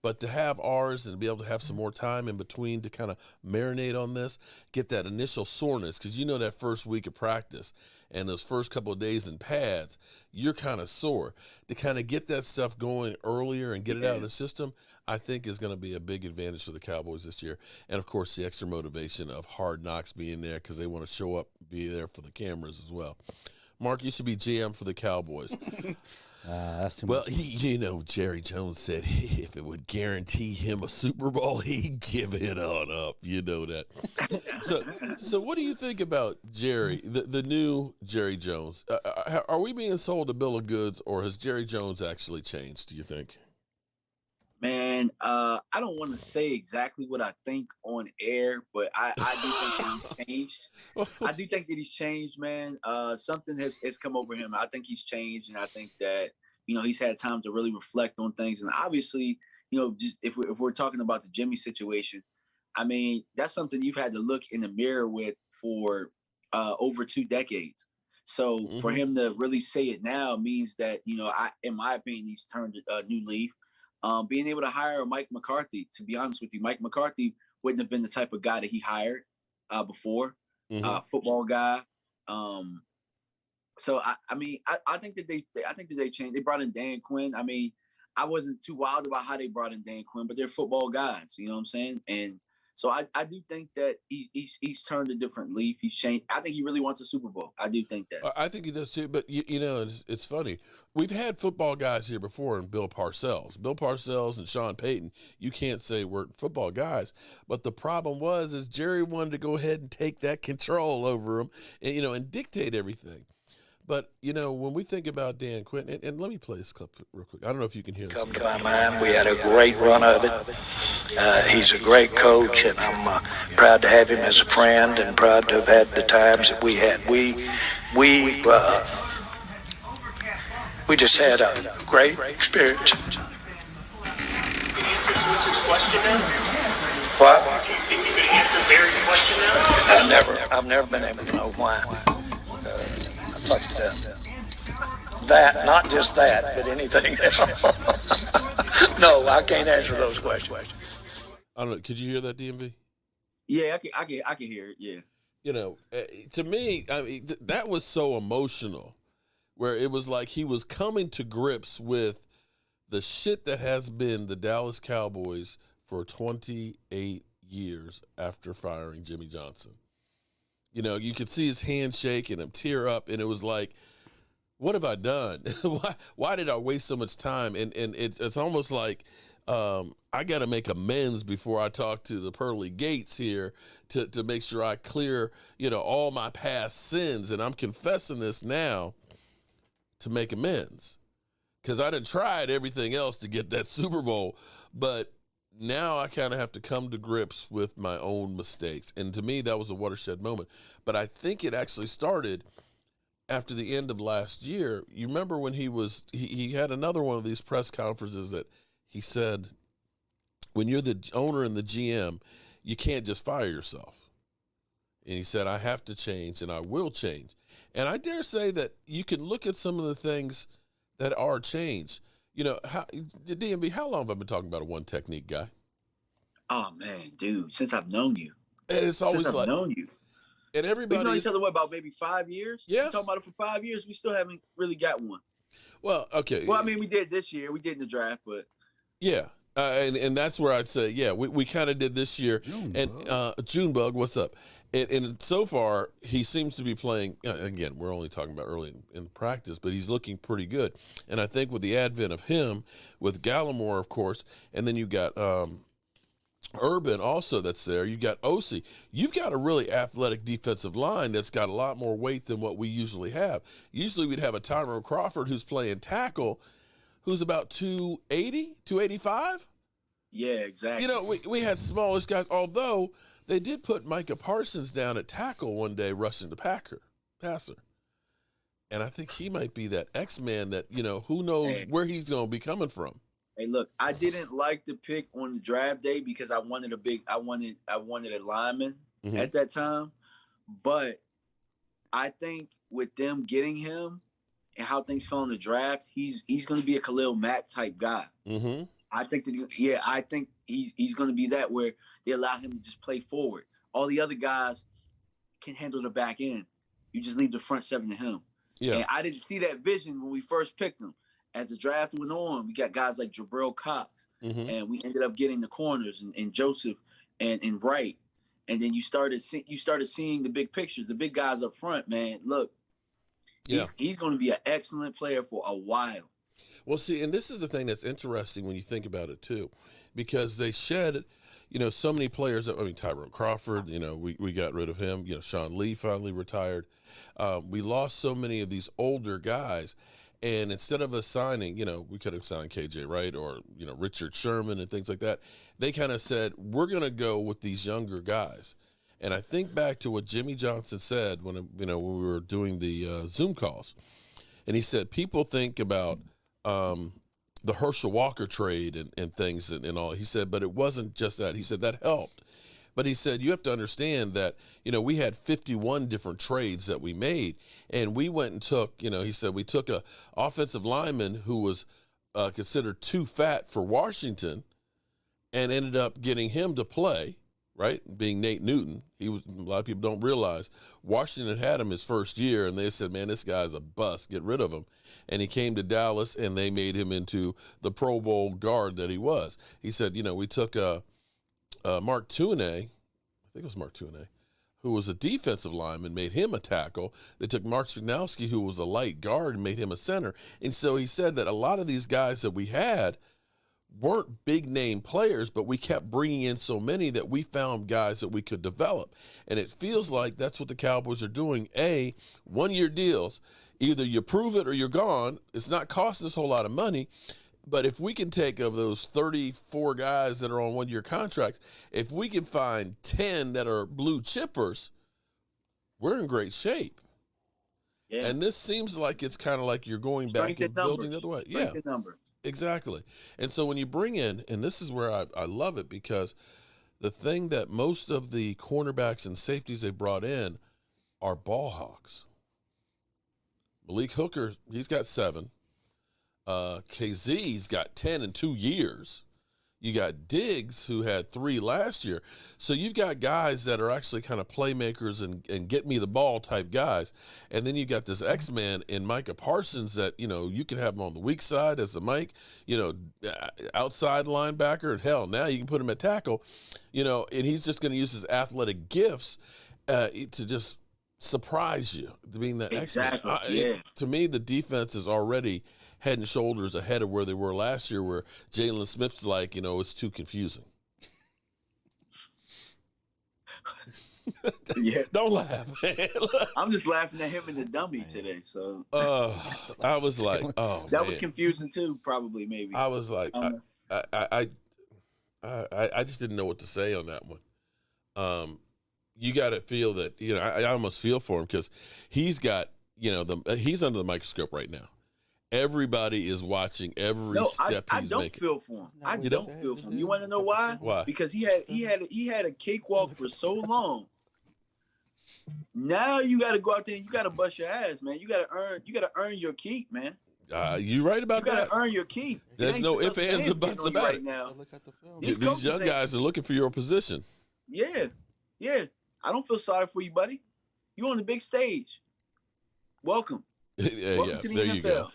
but to have ours and be able to have some more time in between to kind of marinate on this, get that initial soreness, because that first week of practice and those first couple of days in pads, you're kind of sore. To kind of get that stuff going earlier and get it out of the system, I think is going to be a big advantage for the Cowboys this year. And, of course, the extra motivation of Hard Knocks being there because they want to show up, be there for the cameras as well. Mark, you should be GM for the Cowboys. That's too much. Jerry Jones said if it would guarantee him a Super Bowl, he'd give it on up. You know that. So what do you think about Jerry, the new Jerry Jones? Are we being sold a bill of goods, or has Jerry Jones actually changed, do you think? Man, I don't want to say exactly what I think on air, but I do think that he's changed. I do think that he's changed, man. Something has come over him. I think he's changed, and I think that, he's had time to really reflect on things. And obviously, just if we're talking about the Jimmy situation, I mean, that's something you've had to look in the mirror with for over 2 decades. So for him to really say it now means that, in my opinion, he's turned a new leaf. Being able to hire Mike McCarthy, to be honest with you, Mike McCarthy wouldn't have been the type of guy that he hired before, football guy. So I think that they changed. They brought in Dan Quinn. I mean, I wasn't too wild about how they brought in Dan Quinn, but they're football guys. You know what I'm saying? And so I do think that he's turned a different leaf. He's changed. I think he really wants a Super Bowl. I do think that. I think he does too. But it's funny. We've had football guys here before, and Bill Parcells and Sean Payton. You can't say we're football guys, but the problem is Jerry wanted to go ahead and take that control over them, and dictate everything. But, when we think about Dan Quinn, and let me play this clip real quick. I don't know if you can hear this. Come to my mind, we had a great run of it. He's a great coach, and I'm proud to have him as a friend and proud to have had the times that we had. We just had a great experience. Can you answer Switch's question now? What? Do you think you could answer Barry's question now? I've never been able to know why. That, not just that, but anything else. No, I can't answer those questions. I don't know. Could you hear that, DMV? Yeah, I can hear it. Yeah. To me, that was so emotional, where it was like he was coming to grips with the shit that has been the Dallas Cowboys for 28 years after firing Jimmy Johnson. You could see his hand shake and him tear up, and it was like, what have I done? Why did I waste so much time? And it's almost like I got to make amends before I talk to the pearly gates here to make sure I clear, all my past sins. And I'm confessing this now to make amends, because I done tried everything else to get that Super Bowl, but now I kind of have to come to grips with my own mistakes. And to me, that was a watershed moment. But I think it actually started after the end of last year. You remember when he had another one of these press conferences that he said, when you're the owner and the GM, you can't just fire yourself. And he said, I have to change and I will change. And I dare say that you can look at some of the things that are changed. DMV, how long have I been talking about a one technique guy? Oh man, dude, since I've known you. And it's always since I've known you. And everybody, we've known each other about maybe 5 years. Yeah, we're talking about it for 5 years. We still haven't really got one. Well, okay. Well, I mean, we did this year. We did in the draft, but yeah, and that's where I'd say, yeah, we kind of did this year. Junebug, what's up? And so far, he seems to be playing, again, we're only talking about early in practice, but he's looking pretty good. And I think with the advent of him, with Gallimore, of course, and then you got Urban also that's there. You got Osi. You've got a really athletic defensive line that's got a lot more weight than what we usually have. Usually we'd have a Tyrone Crawford who's playing tackle, who's about 280, 285. Yeah, exactly. We had smallish guys, although they did put Micah Parsons down at tackle one day, rushing the passer. And I think he might be that X-Man that, who knows where he's going to be coming from. Hey, look, I didn't like the pick on the draft day because I wanted a lineman at that time. But I think with them getting him and how things fell in the draft, he's going to be a Khalil Mack type guy. Mm-hmm. I think he's going to be that, where they allow him to just play forward. All the other guys can handle the back end. You just leave the front seven to him. Yeah. And I didn't see that vision when we first picked him. As the draft went on, we got guys like Jabril Cox, and we ended up getting the corners and Joseph and Wright. And then you started seeing the big pictures, the big guys up front. Man, look, he's going to be an excellent player for a while. Well, see, and this is the thing that's interesting when you think about it too, because they shed, so many players. I mean, Tyrone Crawford, we got rid of him. Sean Lee finally retired. We lost so many of these older guys. And instead of us signing, we could have signed KJ Wright or, Richard Sherman and things like that. They kind of said, we're going to go with these younger guys. And I think back to what Jimmy Johnson said when we were doing the Zoom calls. And he said, people think about the Herschel Walker trade and things and all. He said, but it wasn't just that. He said that helped. But he said, you have to understand that, we had 51 different trades that we made, and we went and took, he said, we took a offensive lineman who was considered too fat for Washington and ended up getting him to play, right? Being Nate Newton. A lot of people don't realize Washington had him his first year, and they said, man, this guy's a bust. Get rid of him. And he came to Dallas, and they made him into the Pro Bowl guard that he was. He said, we took Mark Tuinei, I think it was Mark Tuinei, who was a defensive lineman, made him a tackle. They took Mark Swignowski, who was a light guard, and made him a center. And so he said that a lot of these guys that we had weren't big name players, but we kept bringing in so many that we found guys that we could develop. And it feels like that's what the Cowboys are doing. 1-year deals. Either you prove it or you're gone. It's not costing us a whole lot of money. But if we can take of those 34 guys that are on 1-year contracts, if we can find 10 that are blue chippers, we're in great shape. Yeah. And this seems like it's kind of like you're going back and building the other way. Yeah. Exactly. And so when you bring in, and this is where I love it, because the thing that most of the cornerbacks and safeties they brought in are ball hawks. Malik Hooker, he's got 7. KZ's got 10 in 2 years. You got Diggs, who had 3 last year. So you've got guys that are actually kind of playmakers and get me the ball type guys. And then you got this X-Man in Micah Parsons that, you can have him on the weak side as the Mike, outside linebacker. And hell, now you can put him at tackle, and he's just going to use his athletic gifts to just surprise you, being that exactly. X-Man. To me, the defense is already head and shoulders ahead of where they were last year, where Jalen Smith's like, it's too confusing. Yeah. Don't laugh, man. I'm just laughing at him and the dummy today. So I was like, oh, that was confusing too, probably, maybe. I was like, I just didn't know what to say on that one. You got to feel that, I almost feel for him, because he's got, he's under the microscope right now. Everybody is watching every step he's making. I don't feel for him. I don't feel for him. You want to know why? Why? Because he had a cakewalk for so long. Now you got to go out there and you got to bust your ass, man. You got to earn your keep, man. You right about that. You got to earn your keep. There's no ifs, ands, or buts about it. Now. These young guys are looking for your position. Yeah. I don't feel sorry for you, buddy. You on the big stage. Welcome. Welcome to the there NFL. You go.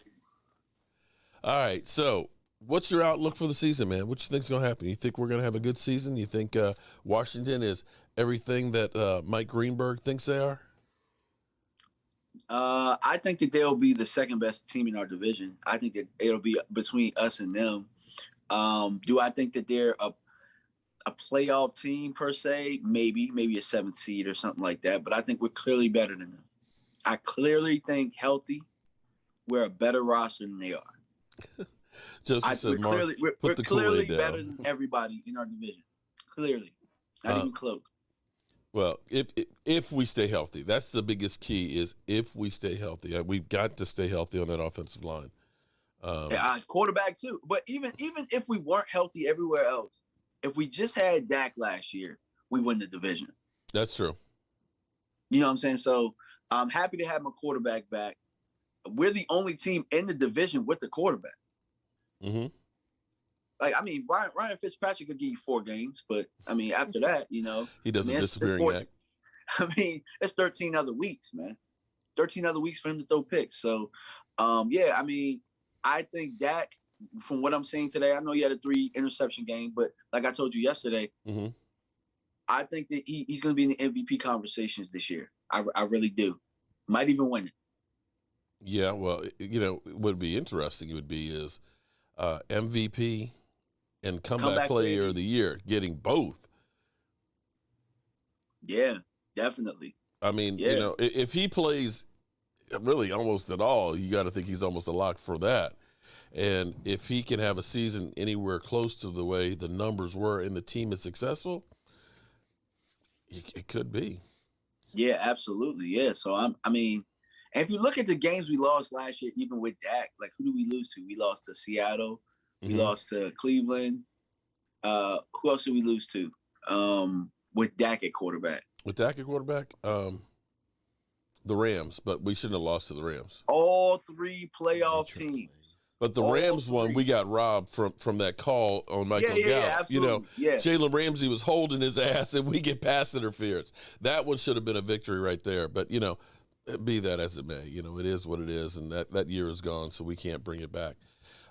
All right, so what's your outlook for the season, man? What you think's going to happen? You think we're going to have a good season? You think Washington is everything that Mike Greenberg thinks they are? I think that they'll be the second best team in our division. I think that it'll be between us and them. Do I think that they're a playoff team per se? Maybe a 7th seed or something like that. But I think we're clearly better than them. I clearly think healthy, we're a better roster than they are. We're clearly better than everybody in our division. Clearly, not even close. Well, if we stay healthy, that's the biggest key. Is if we stay healthy, we've got to stay healthy on that offensive line. Quarterback too. But even if we weren't healthy everywhere else, if we just had Dak last year, we win the division. That's true. You know what I'm saying? So I'm happy to have my quarterback back. We're the only team in the division with the quarterback. Mm-hmm. Like, I mean, Ryan Fitzpatrick could give you 4 games, but I mean, after that, he does a disappearing act. I mean, it's 13 other weeks, man. 13 other weeks for him to throw picks. So, I mean, I think Dak, from what I'm seeing today, I know he had a 3 interception game, but like I told you yesterday, mm-hmm. I think that he's going to be in the MVP conversations this year. I really do. Might even win it. Yeah, well, what would be interesting is MVP and comeback player of the year, getting both. Yeah, definitely. I mean, if he plays really almost at all, you got to think he's almost a lock for that. And if he can have a season anywhere close to the way the numbers were and the team is successful, it could be. Yeah, absolutely. Yeah. So I mean, and if you look at the games we lost last year, even with Dak, like who do we lose to? We lost to Seattle. We lost to Cleveland. Who else did we lose to? with Dak at quarterback? With Dak at quarterback, the Rams, but we shouldn't have lost to the Rams. All 3 playoff teams. But the Rams one, we got robbed from that call on Michael Gallup. Yeah, absolutely. Jalen Ramsey was holding his ass, and we get pass interference. That one should have been a victory right there. But, be that as it may, it is what it is, and that year is gone, so we can't bring it back.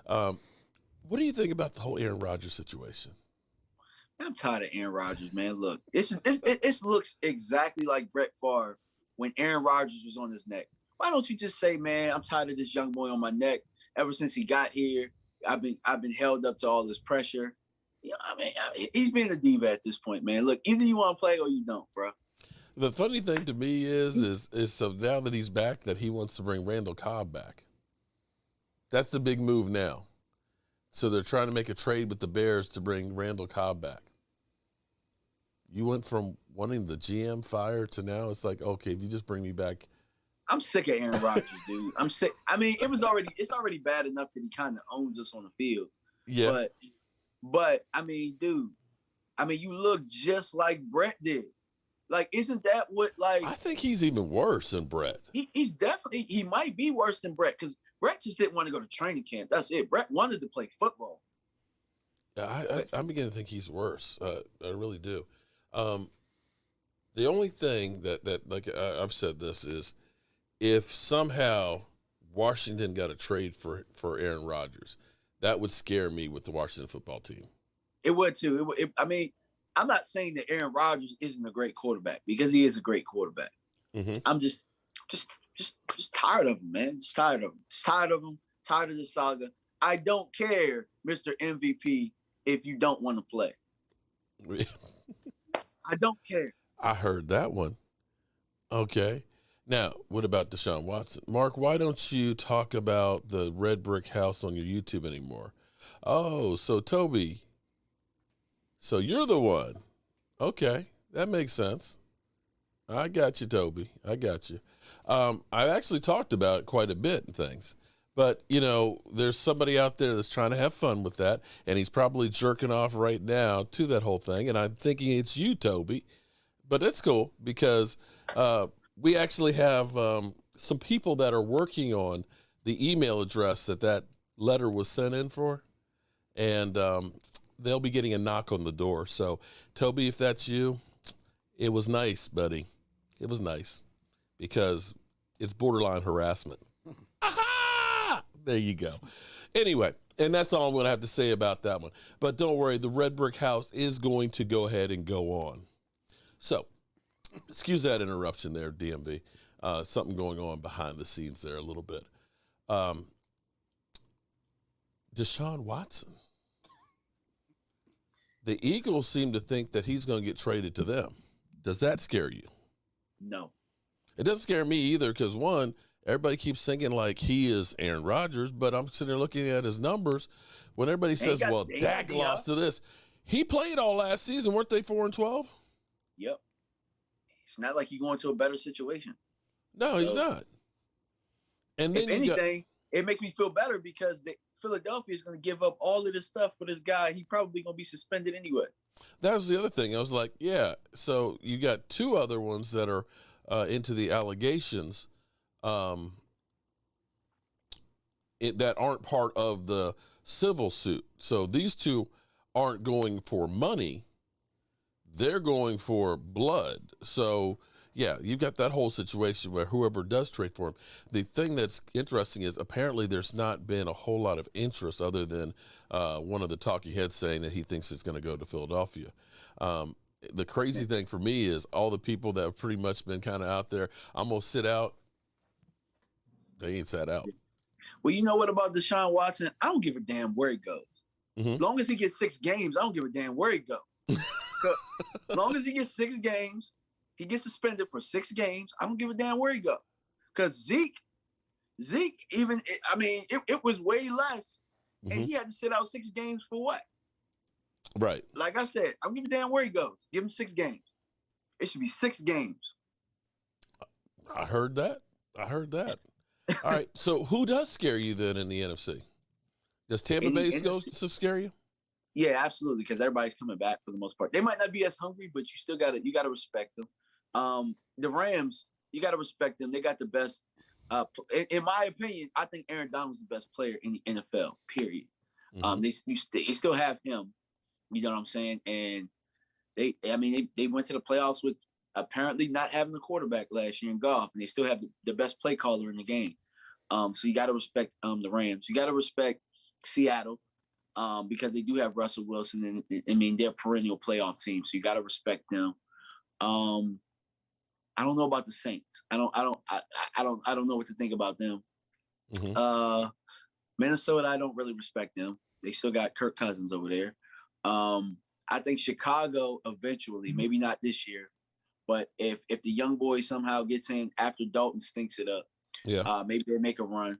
What do you think about the whole Aaron Rodgers situation? I'm tired of Aaron Rodgers, man. Look, it looks exactly like Brett Favre when Aaron Rodgers was on his neck. Why don't you just say, man, I'm tired of this young boy on my neck. Ever since he got here, I've been held up to all this pressure. He's being a diva at this point, man. Look, either you want to play or you don't, bro. The funny thing to me is so now that he's back, that he wants to bring Randall Cobb back. That's the big move now. So they're trying to make a trade with the Bears to bring Randall Cobb back. You went from wanting the GM fired to now it's like, okay, if you just bring me back. I'm sick of Aaron Rodgers, dude. I'm sick. I mean, it's already bad enough that he kind of owns us on the field. Yeah. But I mean, dude, you look just like Brett did. Like, isn't that what, like... I think he's even worse than Brett. He's definitely... He might be worse than Brett, because Brett just didn't want to go to training camp. That's it. Brett wanted to play football. Yeah, I'm beginning to think he's worse. I really do. The only thing that like I've said this is, if somehow Washington got a trade for Aaron Rodgers, that would scare me with the Washington football team. It would too. I mean, I'm not saying that Aaron Rodgers isn't a great quarterback, because he is a great quarterback. Mm-hmm. I'm just tired of him, man. Just tired of him. Tired of him. Tired of the saga. I don't care, Mr. MVP, if you don't want to play. I don't care. I heard that one. Okay. Now, what about Deshaun Watson? Mark, why don't you talk about the red brick house on your YouTube anymore? Oh, so Toby. So you're the one. Okay. That makes sense. I got you, Toby. I got you. I actually talked about quite a bit and things. But, there's somebody out there that's trying to have fun with that, and he's probably jerking off right now to that whole thing, and I'm thinking it's you, Toby. But that's cool, because we actually have some people that are working on the email address that letter was sent in for, and they'll be getting a knock on the door. So, Toby, if that's you, it was nice, buddy. It was nice, because it's borderline harassment. Aha! There you go. Anyway, and that's all I'm going to have to say about that one. But don't worry, the red brick house is going to go ahead and go on. So, excuse that interruption there, DMV. Something going on behind the scenes there a little bit. Deshaun Watson. The Eagles seem to think that he's going to get traded to them. Does that scare you? No. It doesn't scare me either, because, one, everybody keeps thinking like he is Aaron Rodgers, but I'm sitting there looking at his numbers. When everybody says, well, Dak lost to this, he played all last season. Weren't they 4-12? Yep. It's not like you're going to a better situation. No, he's not. And then if anything, it makes me feel better, because Philadelphia is going to give up all of this stuff for this guy. He probably going to be suspended anyway. That was the other thing. I was like, yeah. So you got two other ones that are into the allegations that aren't part of the civil suit. So these two aren't going for money. They're going for blood. So, yeah, you've got that whole situation where whoever does trade for him. The thing that's interesting is apparently there's not been a whole lot of interest other than one of the talking heads saying that he thinks it's going to go to Philadelphia. The crazy thing for me is all the people that have pretty much been kind of out there, I'm going to sit out. They ain't sat out. Well, you know what about Deshaun Watson? I don't give a damn where he goes. Mm-hmm. As long as he gets 6 games, I don't give a damn where he goes. As long as he gets 6 games, he gets suspended for 6 games. I don't give a damn where he goes. Because Zeke, even, I mean, it was way less. Mm-hmm. And he had to sit out 6 games for what? Right. Like I said, I don't give a damn where he goes. Give him 6 games. It should be 6 games. I heard that. All right. So who does scare you then in the NFC? Does Tampa Bay go to scare you? Yeah, absolutely, because everybody's coming back for the most part. They might not be as hungry, but you gotta respect them. The Rams, you gotta respect them. They got the best. In my opinion, I think Aaron Donald's the best player in the NFL. Period. They still have him. You know what I'm saying? And they went to the playoffs with apparently not having a quarterback last year in Goff, and they still have the best play caller in the game. So you got to respect the Rams. You got to respect Seattle because they do have Russell Wilson, and they're a perennial playoff team. So you got to respect them. I don't know about the Saints. I don't know what to think about them. Minnesota, I don't really respect them. They still got Kirk Cousins over there. I think Chicago eventually, maybe not this year, but if the young boy somehow gets in after Dalton stinks it up, maybe they make a run.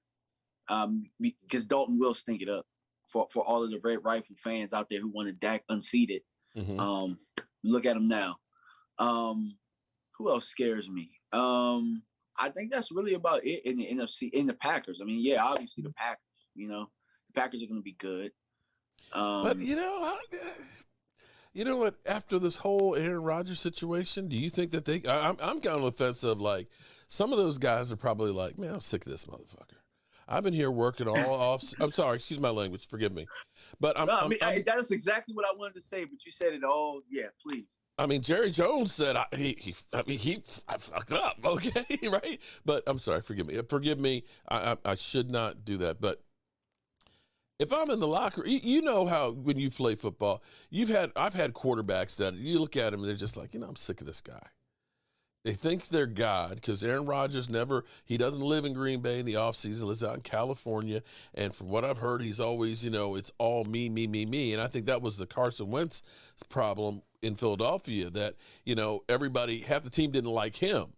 Because Dalton will stink it up for all of the Red Rifle fans out there who wanted Dak unseated. Look at him now. Who else scares me? I think that's really about it in the NFC, in the Packers. I mean, yeah, obviously the Packers, the Packers are going to be good. But you know what? After this whole Aaron Rodgers situation, do you think that I'm kind of on the fence of like some of those guys are probably like, man, I'm sick of this motherfucker. I've been here working all off. I'm sorry, excuse my language, forgive me, but that's exactly what I wanted to say. But you said it all. Yeah, please. I mean, Jerry Jones said I fucked up, okay, right? But I'm sorry, forgive me. I should not do that. But if I'm in the locker, you know how when you play football, I've had quarterbacks that you look at them and they're just like, I'm sick of this guy. They think they're God because Aaron Rodgers he doesn't live in Green Bay in the offseason, lives out in California. And from what I've heard, he's always, it's all me, me, me, me. And I think that was the Carson Wentz problem in Philadelphia that, everybody, half the team didn't like him.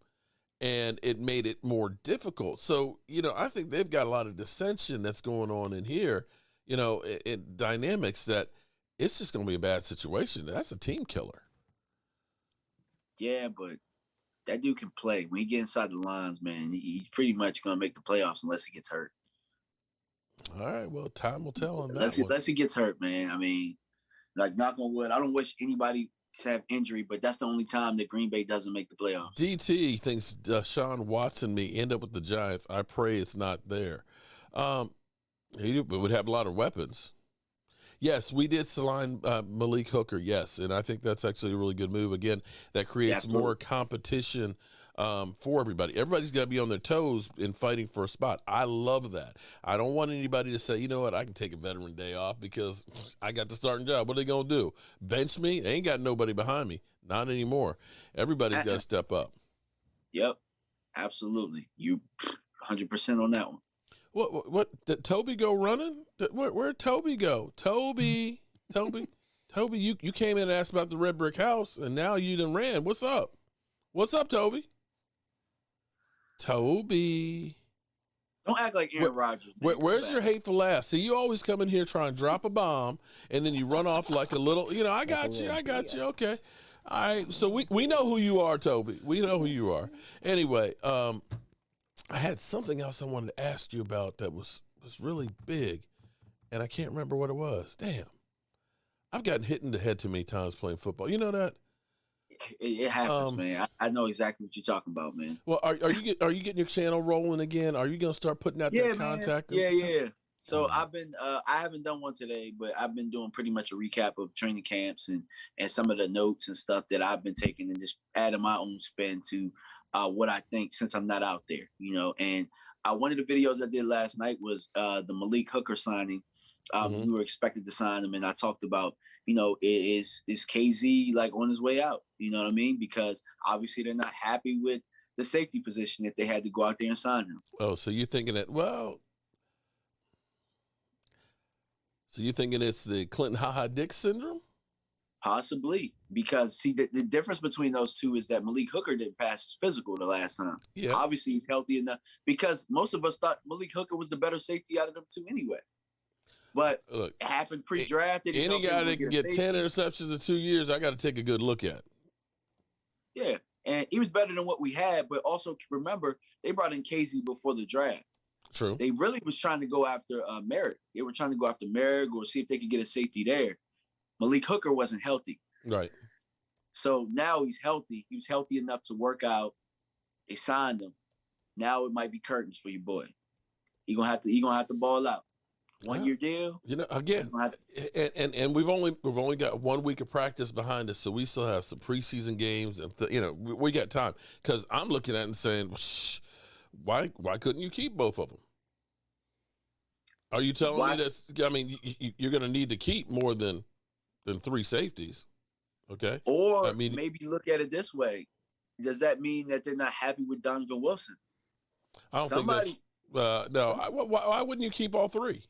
And it made it more difficult. So, I think they've got a lot of dissension that's going on in here, in dynamics that it's just going to be a bad situation. That's a team killer. Yeah, but that dude can play. When he gets inside the lines, man, he's pretty much going to make the playoffs unless he gets hurt. All right, well, time will tell on that unless he gets hurt, man. I mean, like, knock on wood, I don't wish anybody to have injury, but that's the only time that Green Bay doesn't make the playoffs. DT thinks Sean Watson may end up with the Giants. I pray it's not there. He would have a lot of weapons. Yes, we did sign Malik Hooker, yes, and I think that's actually a really good move. Again, that creates more competition for everybody. Everybody's got to be on their toes in fighting for a spot. I love that. I don't want anybody to say, you know what, I can take a veteran day off because I got the starting job. What are they going to do? Bench me? They ain't got nobody behind me. Not anymore. Everybody's got to step up. Yep, absolutely. You 100% on that one. What did Toby go running? Where'd Toby go? Toby, you came in and asked about the red brick house, and now you done ran. What's up? What's up, Toby? Toby. Don't act like Aaron Rodgers. Where's your hateful ass? See, you always come in here trying to drop a bomb, and then you run off like a little, I got you. Okay. All right. So we know who you are, Toby. We know who you are. Anyway, I had something else I wanted to ask you about that was really big, and I can't remember what it was. Damn. I've gotten hit in the head too many times playing football. You know that? It happens, man. I know exactly what you're talking about, man. Well, are you getting your channel rolling again? Are you going to start putting out that contact? Yeah. So I've been I haven't done one today, but I've been doing pretty much a recap of training camps and some of the notes and stuff that I've been taking and just adding my own spin to what I think since I'm not out there, and one of the videos I did last night was the Malik Hooker signing. We were expected to sign him, and I talked about, is KZ like on his way out? You know what I mean? Because obviously they're not happy with the safety position if they had to go out there and sign him. Oh, so you're thinking that, so you're thinking it's the Clinton Ha-Ha Dick syndrome? Possibly, because see the difference between those two is that Malik Hooker didn't pass his physical the last time. Yeah, obviously he's healthy enough because most of us thought Malik Hooker was the better safety out of them two anyway. But look, it happened pre-drafted. Any guy that can get 10 interceptions in 2 years, I got to take a good look at. Yeah, and he was better than what we had. But also remember, they brought in KZ before the draft. True. They really was trying to go after Merrick. They were trying to go after Merrick or see if they could get a safety there. Malik Hooker wasn't healthy. Right. So now he's healthy. He was healthy enough to work out. They signed him. Now it might be curtains for your boy. He gonna have to ball out. 1 year deal. You know, again, and we've only got 1 week of practice behind us, so we still have some preseason games, and we got time. Because I'm looking at it and saying, why couldn't you keep both of them? Are you telling me that? I mean, you're going to need to keep more than 3 safeties, okay? Or I mean, maybe look at it this way: does that mean that they're not happy with Donovan Wilson? I don't think that's no. Why wouldn't you keep all 3?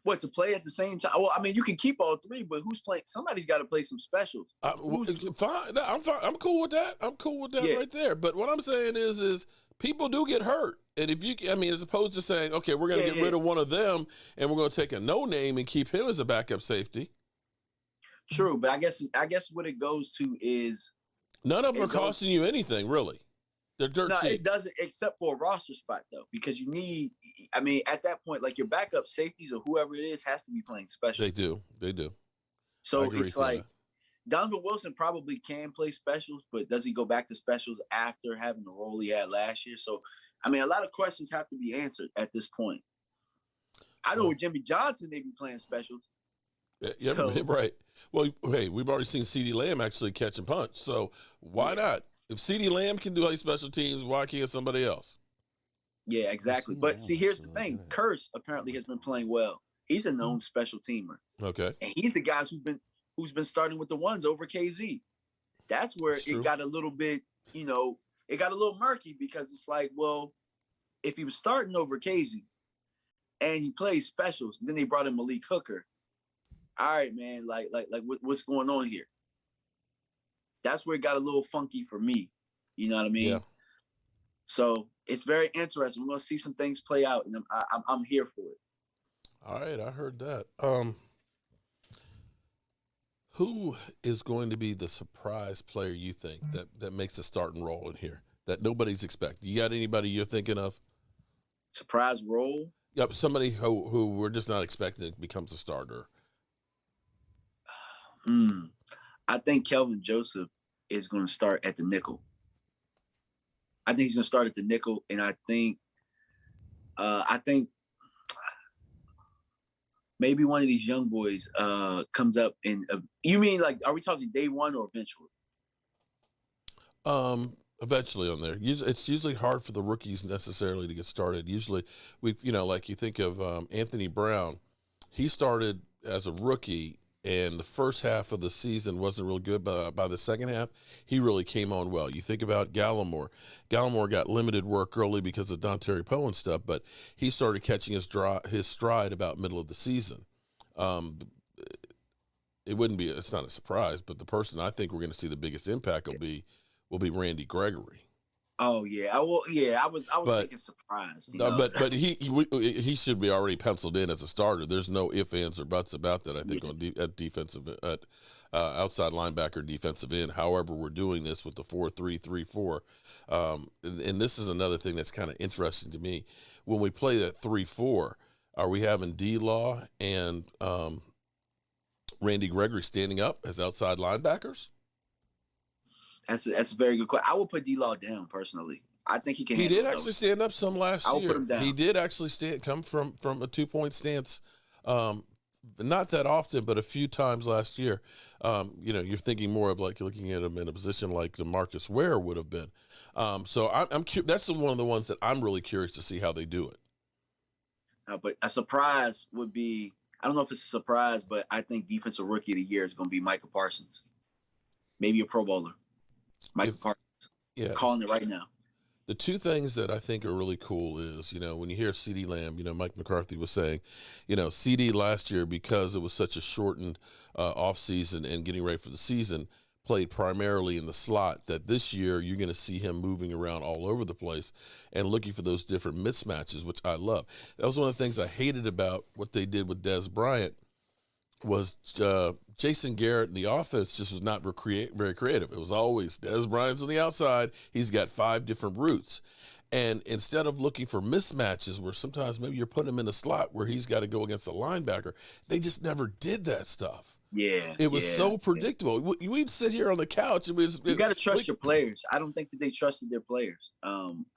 What, to play at the same time? Well, I mean, you can keep all 3, but who's playing? Somebody's got to play some specials. Fine. No, I'm fine. I'm cool with that. I'm cool with that right there. But what I'm saying is people do get hurt. And as opposed to saying, okay, we're going to get rid of one of them and we're going to take a no-name and keep him as a backup safety. True, but I guess what it goes to is none of them are costing you anything, really. They're dirt cheap. It doesn't, except for a roster spot, though, because you need, I mean, at that point, like your backup safeties or whoever it is has to be playing special. They do. So it's like Donovan Wilson probably can play specials, but does he go back to specials after having the role he had last year? So, I mean, a lot of questions have to be answered at this point. I know with Jimmy Johnson, they be playing specials. Yeah, right. Well, hey, we've already seen CeeDee Lamb actually catch and punch, so why not? If CeeDee Lamb can do special teams, why can't somebody else? Yeah, exactly. But see, here's the thing. Curse apparently has been playing well. He's a known special teamer. Okay. And he's the guy who's been starting with the ones over KZ. That's where it got a little bit, it got a little murky because it's like, well, if he was starting over KZ and he plays specials, and then they brought in Malik Hooker. All right, man, like what's going on here? That's where it got a little funky for me. You know what I mean? Yeah. So it's very interesting. We're gonna see some things play out, and I'm here for it. All right, I heard that. Who is going to be the surprise player you think that makes a starting role in here that nobody's expecting? You got anybody you're thinking of? Surprise role? Yep, somebody who we're just not expecting becomes a starter. I think Kelvin Joseph is going to start at the nickel. I think he's going to start at the nickel, and I think maybe one of these young boys comes up and you mean like, are we talking day one or eventually? Eventually on there. It's usually hard for the rookies necessarily to get started. Usually like you think of Anthony Brown, he started as a rookie and the first half of the season wasn't real good, but by the second half, he really came on well. You think about Gallimore. Gallimore got limited work early because of Dontari Poe and stuff, but he started catching his stride about middle of the season. It's not a surprise, but the person I think we're going to see the biggest impact will be Randy Gregory. Oh yeah, I was thinking surprise. But he should be already penciled in as a starter. There's no ifs, ands, or buts about that. I think at defensive outside linebacker, defensive end. However, we're doing this with the 4-3-3-4, and this is another thing that's kind of interesting to me. When we play that 3-4, are we having D-Law and Randy Gregory standing up as outside linebackers? That's a very good question. I would put D-Law down personally. I think he can. He did actually stand up some last year. I would put him down. He did actually come from a 2-point stance, not that often, but a few times last year. You're thinking more of like looking at him in a position like DeMarcus Ware would have been. So I'm that's one of the ones that I'm really curious to see how they do it. But a surprise would be, I don't know if it's a surprise, but I think Defensive Rookie of the Year is going to be Micah Parsons, maybe a Pro Bowler. Micah Parsons. Yeah, calling it right now. The two things that I think are really cool is, when you hear CeeDee Lamb, Mike McCarthy was saying, CeeDee last year, because it was such a shortened offseason and getting ready for the season, played primarily in the slot, that this year you're going to see him moving around all over the place and looking for those different mismatches, which I love. That was one of the things I hated about what they did with Dez Bryant was Jason Garrett and the offense just was not very creative. It was always Dez Bryant's on the outside. He's got 5 different routes. And instead of looking for mismatches where sometimes maybe you're putting him in a slot where he's got to go against a linebacker, they just never did that stuff. Yeah. It was so predictable. We'd sit here on the couch and you got to trust your players. I don't think that they trusted their players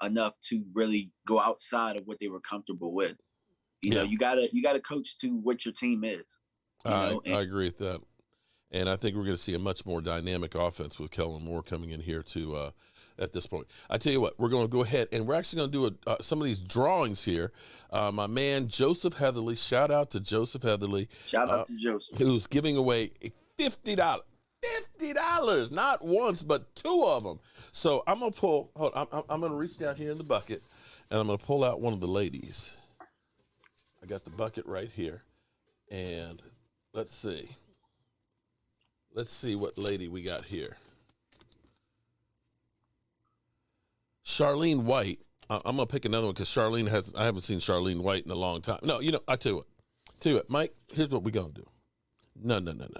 enough to really go outside of what they were comfortable with. You know, you gotta coach to what your team is. I agree with that. And I think we're going to see a much more dynamic offense with Kellen Moore coming in here to at this point. I tell you what, we're going to go ahead, and we're actually going to do some of these drawings here. My man, Joseph Heatherly, shout out to Joseph Heatherly. Shout out to Joseph. Who's giving away $50. $50, not once, but two of them. So I'm going to pull, I'm going to reach down here in the bucket, and I'm going to pull out one of the ladies. I got the bucket right here, and let's see. Let's see what lady we got here. Charlene White. I'm going to pick another one because I haven't seen Charlene White in a long time. No, I tell you what, Mike, here's what we're going to do. No.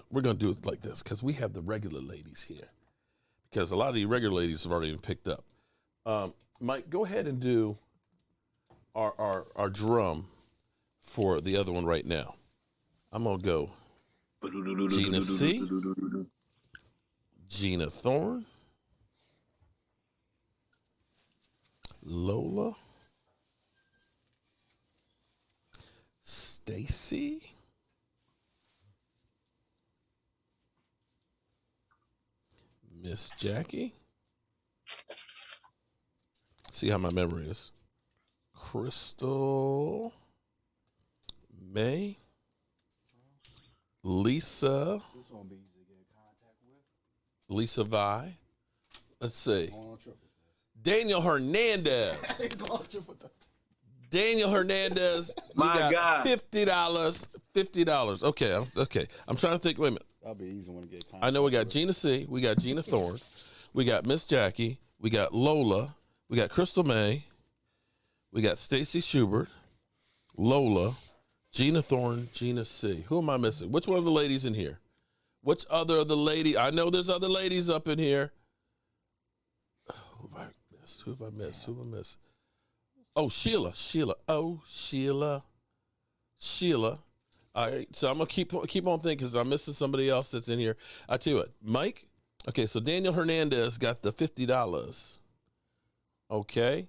We're going to do it like this because we have the regular ladies here. Because a lot of the regular ladies have already been picked up. Mike, go ahead and do our drum for the other one right now. I'm going to go Gina C, Gina Thorne, Lola, Stacy, Miss Jackie. See how my memory is. Crystal, May, Lisa, This gonna be easy to get in contact with. Lisa Vi. Let's see. Daniel Hernandez. Daniel Hernandez. My God. $50. Okay. I'm trying to think. Wait a minute. That'll be easy one to get in contact. I know we got Gina C. We got Gina Thorne. We got Miss Jackie. We got Lola. We got Crystal May. We got Stacy Schubert. Lola. Gina Thorne, Gina C. Who am I missing? Which one of the ladies in here? Which other of the lady? I know there's other ladies up in here. Who have I missed? Oh, Sheila. Oh, Sheila. All right, so I'm going to keep on thinking because I'm missing somebody else that's in here. I tell you what, Mike. Okay, so Daniel Hernandez got the $50. Okay.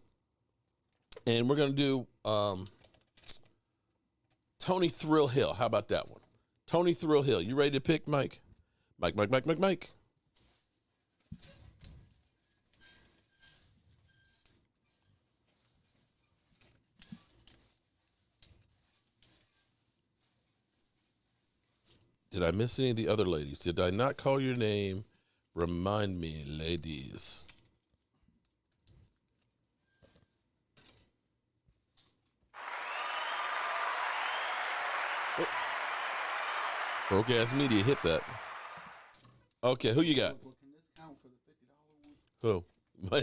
And we're going to do Tony Thrill Hill. How about that one? Tony Thrill Hill. You ready to pick, Mike? Mike. Did I miss any of the other ladies? Did I not call your name? Remind me, ladies. Broke ass media hit that. Okay, who you got? Can this count for the $50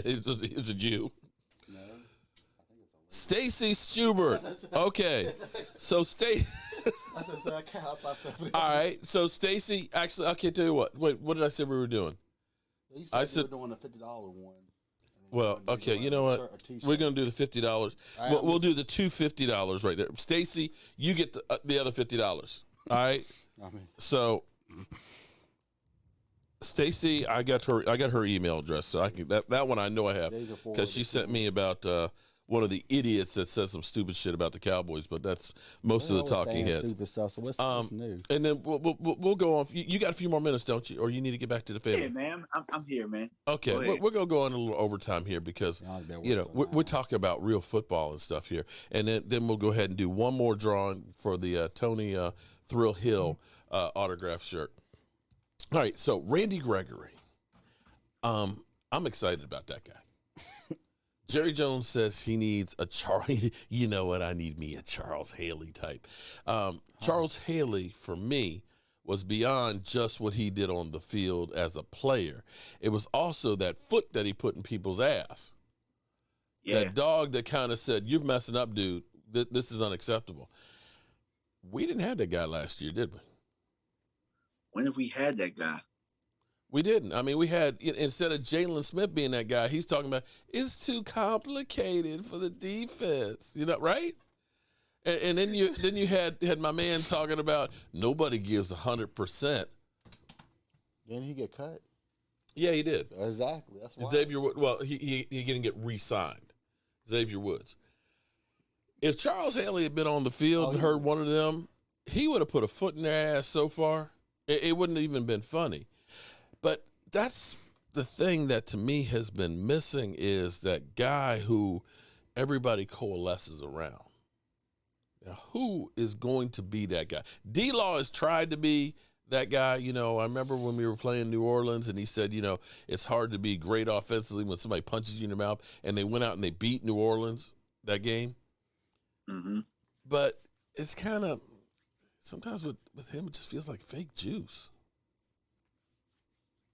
one? Who? Is it you? No, I think it's Stacy Schubert. Okay, so all right, so Stacy. Actually, okay. Tell you what. Wait, what did I say we were doing? I said we were doing the $50 one. Well, okay. You know what? We're going to do the $50. Right, we'll do the two $50 right there. Stacy, you get the other $50. All right. So, Stacy, I got her email address, so I can that one I know I have because she sent me about one of the idiots that said some stupid shit about the Cowboys, but that's most of the talking heads. Stupid stuff. So what's new? And then we'll go on. You got a few more minutes, don't you? Or you need to get back to the family? Yeah, man. I'm here, man. Okay, we're gonna go on a little overtime here because we're talking about real football and stuff here, and then we'll go ahead and do one more drawing for the Tony Thrill Hill autograph shirt. All right, so Randy Gregory. I'm excited about that guy. Jerry Jones says he needs a Charles. You know what? I need me a Charles Haley type. Charles Haley, for me, was beyond just what he did on the field as a player. It was also that foot that he put in people's ass. Yeah. That dog that kind of said, "You're messing up, dude. This is unacceptable." We didn't have that guy last year, did we? When have we had that guy? We didn't. I mean, we had, instead of Jalen Smith being that guy, he's talking about it's too complicated for the defense, right? And then you had my man talking about nobody gives 100%. Didn't he get cut? Yeah, he did. Exactly. That's why. Xavier Woods. Well, he didn't get re-signed. Xavier Woods. If Charles Haley had been on the field and heard one of them, he would have put a foot in their ass so far. It wouldn't have even been funny. But that's the thing that to me has been missing is that guy who everybody coalesces around. Now, who is going to be that guy? D-Law has tried to be that guy. I remember when we were playing New Orleans and he said, it's hard to be great offensively when somebody punches you in the mouth, and they went out and they beat New Orleans that game. Mm-hmm. But it's kind of, sometimes with him, it just feels like fake juice.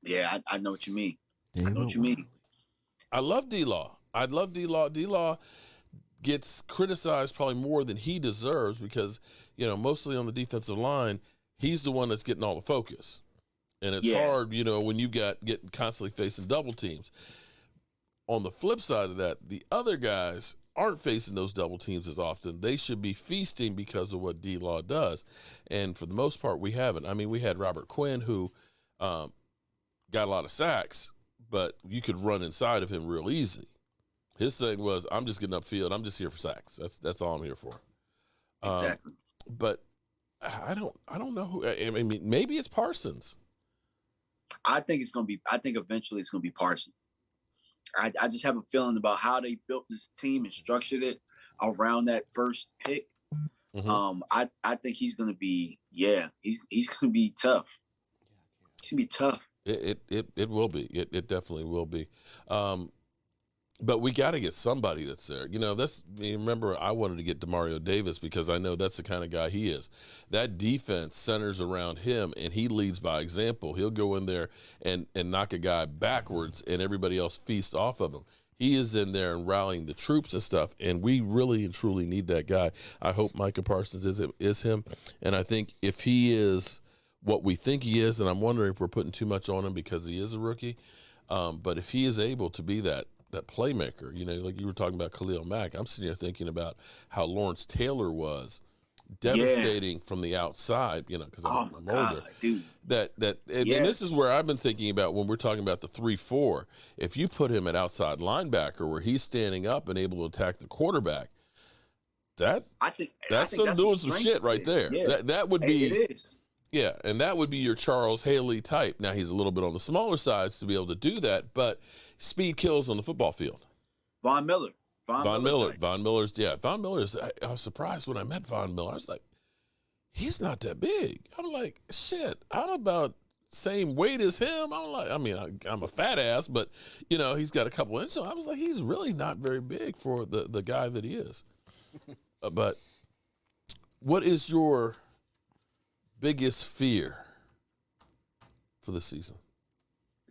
Yeah, I know what you mean. I know what you mean. I love D-Law. I love D-Law. D-Law gets criticized probably more than he deserves because, mostly on the defensive line, he's the one that's getting all the focus. And it's hard, when you getting constantly facing double teams. On the flip side of that, the other guys aren't facing those double teams as often. They should be feasting because of what D-Law does. And for the most part, we haven't. I mean, we had Robert Quinn who got a lot of sacks, but you could run inside of him real easy. His thing was, I'm just getting upfield. I'm just here for sacks. That's all I'm here for. Exactly. But I don't know who. I mean, maybe it's Parsons. I think eventually it's gonna be Parsons. I just have a feeling about how they built this team and structured it around that first pick. Mm-hmm. I think he's gonna be he's gonna be tough. He's gonna be tough. It will be. It definitely will be. But we got to get somebody that's there. Remember, I wanted to get Demario Davis because I know that's the kind of guy he is. That defense centers around him, and he leads by example. He'll go in there and knock a guy backwards, and everybody else feast off of him. He is in there and rallying the troops and stuff, and we really and truly need that guy. I hope Micah Parsons is him, and I think if he is what we think he is, and I'm wondering if we're putting too much on him because he is a rookie, but if he is able to be that playmaker, like you were talking about Khalil Mack, I'm sitting here thinking about how Lawrence Taylor was devastating from the outside, because I'm older. Dude. And this is where I've been thinking about when we're talking about the 3-4. If you put him at outside linebacker where he's standing up and able to attack the quarterback, that's doing some shit right there. Yeah. That would be. It is. Yeah, and that would be your Charles Haley type. Now, he's a little bit on the smaller sides to be able to do that, but speed kills on the football field. Von Miller. Von Miller. Von Miller's, I was surprised when I met Von Miller. I was like, he's not that big. I'm like, shit, I'm about same weight as him. I'm a fat ass, but, he's got a couple inches. So I was like, he's really not very big for the guy that he is. But what is your biggest fear for the season?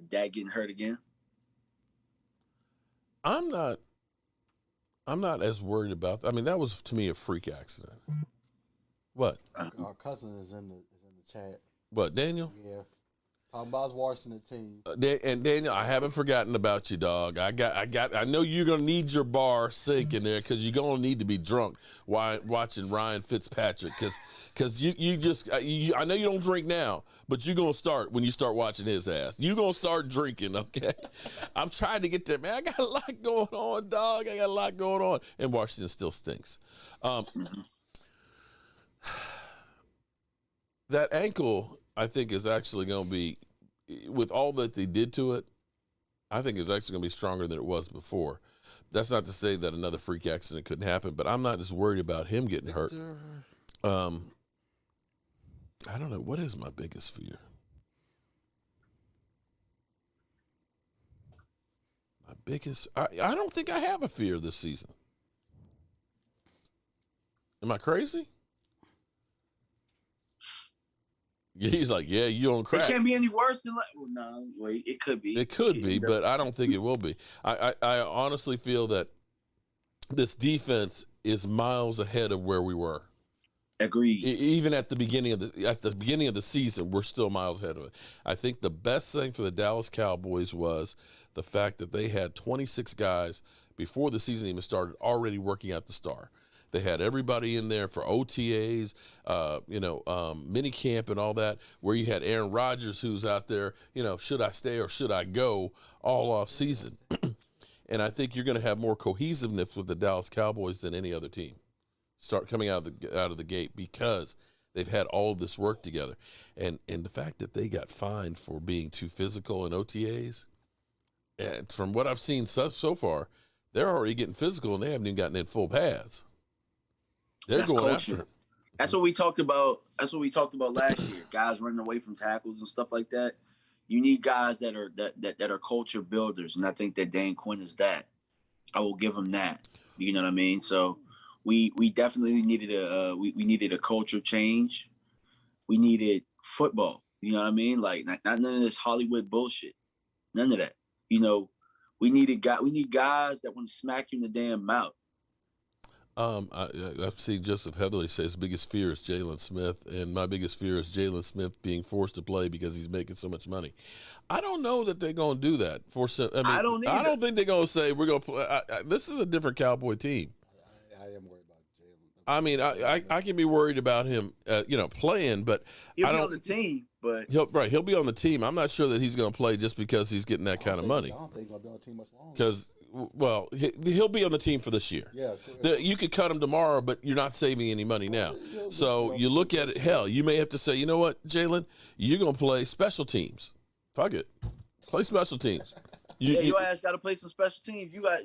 Dad getting hurt again? I'm not as worried about that. I mean, that was to me a freak accident. What? Our cousin is in the chat. What, Daniel? Yeah. Talking about his Washington team. And Daniel, I haven't forgotten about you, dog. I know you're gonna need your bar sink in there because you're gonna need to be drunk while watching Ryan Fitzpatrick because I know you don't drink now, but you're gonna start when you start watching his ass. You're gonna start drinking, okay? I'm trying to get there, man. I got a lot going on, dog. I got a lot going on, and Washington still stinks. That ankle, I think, is actually going to be, with all that they did to it, I think it's actually going to be stronger than it was before. That's not to say that another freak accident couldn't happen, but I'm not as worried about him getting hurt. I don't know. What is my biggest fear? I don't think I have a fear this season. Am I crazy? He's like, yeah, you on crack. It can't be any worse than it could be. It could be, but I don't think it will be. I honestly feel that this defense is miles ahead of where we were. Agreed. Even at the beginning of the season, we're still miles ahead of it. I think the best thing for the Dallas Cowboys was the fact that they had 26 guys before the season even started already working out the star. They had everybody in there for OTAs, mini camp and all that, where you had Aaron Rodgers who's out there, should I stay or should I go all off season? And I think you're going to have more cohesiveness with the Dallas Cowboys than any other team start coming out of the gate, because they've had all of this work together. And the fact that they got fined for being too physical in OTAs, and from what I've seen so far, they're already getting physical and they haven't even gotten in full pads. They're going after it. That's what we talked about. That's what we talked about last year. Guys running away from tackles and stuff like that. You need guys that are culture builders, and I think that Dan Quinn is that. I will give him that. You know what I mean? So we definitely needed we needed a culture change. We needed football. You know what I mean? Like not none of this Hollywood bullshit. None of that. We need guys that want to smack you in the damn mouth. I've seen Joseph Heatherly say his biggest fear is Jalen Smith, and my biggest fear is Jalen Smith being forced to play because he's making so much money. I don't know that they're going to do that. I don't think they're going to say we're going to play. This is a different Cowboy team. I am worried about Jalen. I mean, I can be worried about him, playing, but he'll be on the team. But he'll be on the team. I'm not sure that he's going to play just because he's getting that kind of money. I don't think he's going to be on the team much longer. Because, he'll be on the team for this year. Yeah, you could cut him tomorrow, but you're not saving any money now. So you look at it. Hell, you may have to say, you know what, Jalen, you're going to play special teams. Fuck it, play special teams. Your ass got to play some special teams. You got.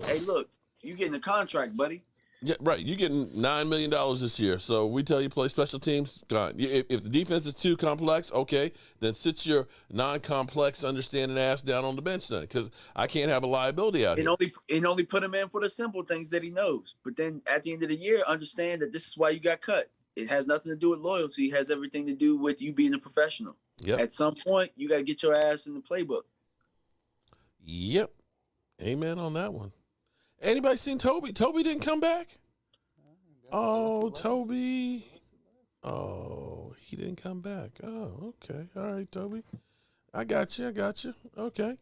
Hey, look, you getting a contract, buddy. Yeah, right. You're getting $9 million this year. So we tell you play special teams. God, if the defense is too complex, okay, then sit your non-complex, understanding ass down on the bench then, because I can't have a liability out here. Only put him in for the simple things that he knows. But then at the end of the year, understand that this is why you got cut. It has nothing to do with loyalty. It has everything to do with you being a professional. Yep. At some point, you got to get your ass in the playbook. Yep. Amen on that one. Anybody seen Toby? Toby didn't come back? Oh, Toby. Oh, he didn't come back. Oh, okay. All right, Toby. I got you. Okay.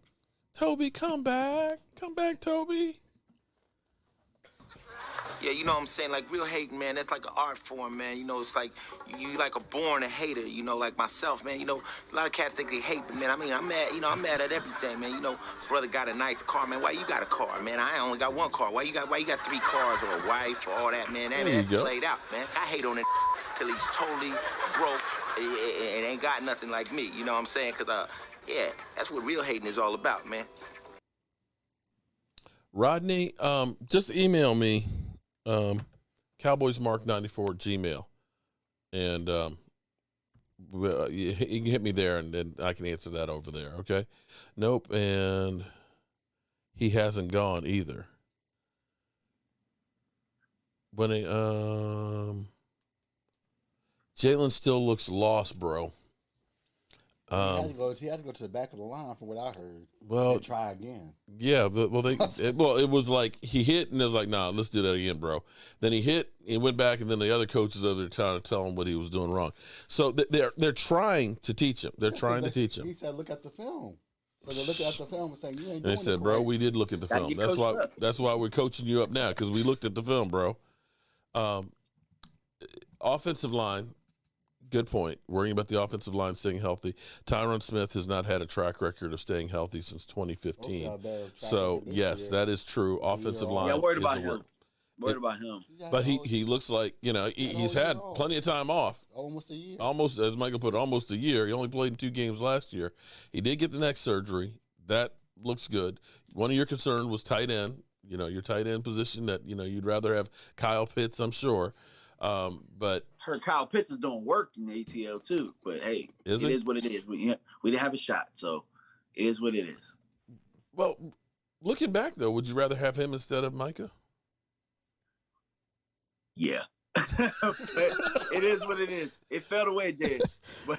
Toby, come back. Come back, Toby. Yeah, you know what I'm saying? Like, real hating, man, that's like an art form, man. It's like you like a born a hater, like myself, man. A lot of cats think they hate, but, man, I mean, I'm mad, I'm mad at everything, man. Brother got a nice car, man. Why you got a car, man? I only got one car. Why you got 3 cars or a wife or all that, man? That's played out, man. I hate on it till he's totally broke and ain't got nothing like me, you know what I'm saying? Because, yeah, that's what real hating is all about, man. Rodney, just email me. CowboysMark94 Gmail, and you can hit me there, and then I can answer that over there. Okay. Nope, and he hasn't gone either. When Jalen still looks lost, bro. He had to go to the back of the line from what I heard. Well, and try again. Yeah, it was like he hit and it was like, nah, let's do that again, bro. Then he hit and went back, and then the other coaches over there trying to tell him what he was doing wrong. So they're trying to teach him. They're trying to teach him. He said, "Look at the film." So they're looking at the film and saying, "You ain't doing it." They said, "Bro, we did look at the film. That's why we're coaching you up now, because we looked at the film, bro." Offensive line. Good point. Worrying about the offensive line staying healthy. Tyron Smith has not had a track record of staying healthy since 2015. So, yes, that is true. Offensive line. Yeah, worried about him. Worried about him. But he looks like, he's had plenty of time off. Almost a year. Almost, as Michael put it, almost a year. He only played in 2 games last year. He did get the neck surgery. That looks good. One of your concerns was tight end. Your tight end position that, you'd rather have Kyle Pitts, I'm sure. But heard Kyle Pitts is doing work in the ATL too, but hey, it is what it is. We didn't have a shot, so it is what it is. Well, looking back though, would you rather have him instead of Micah? Yeah, it is what it is. It fell the way it did, but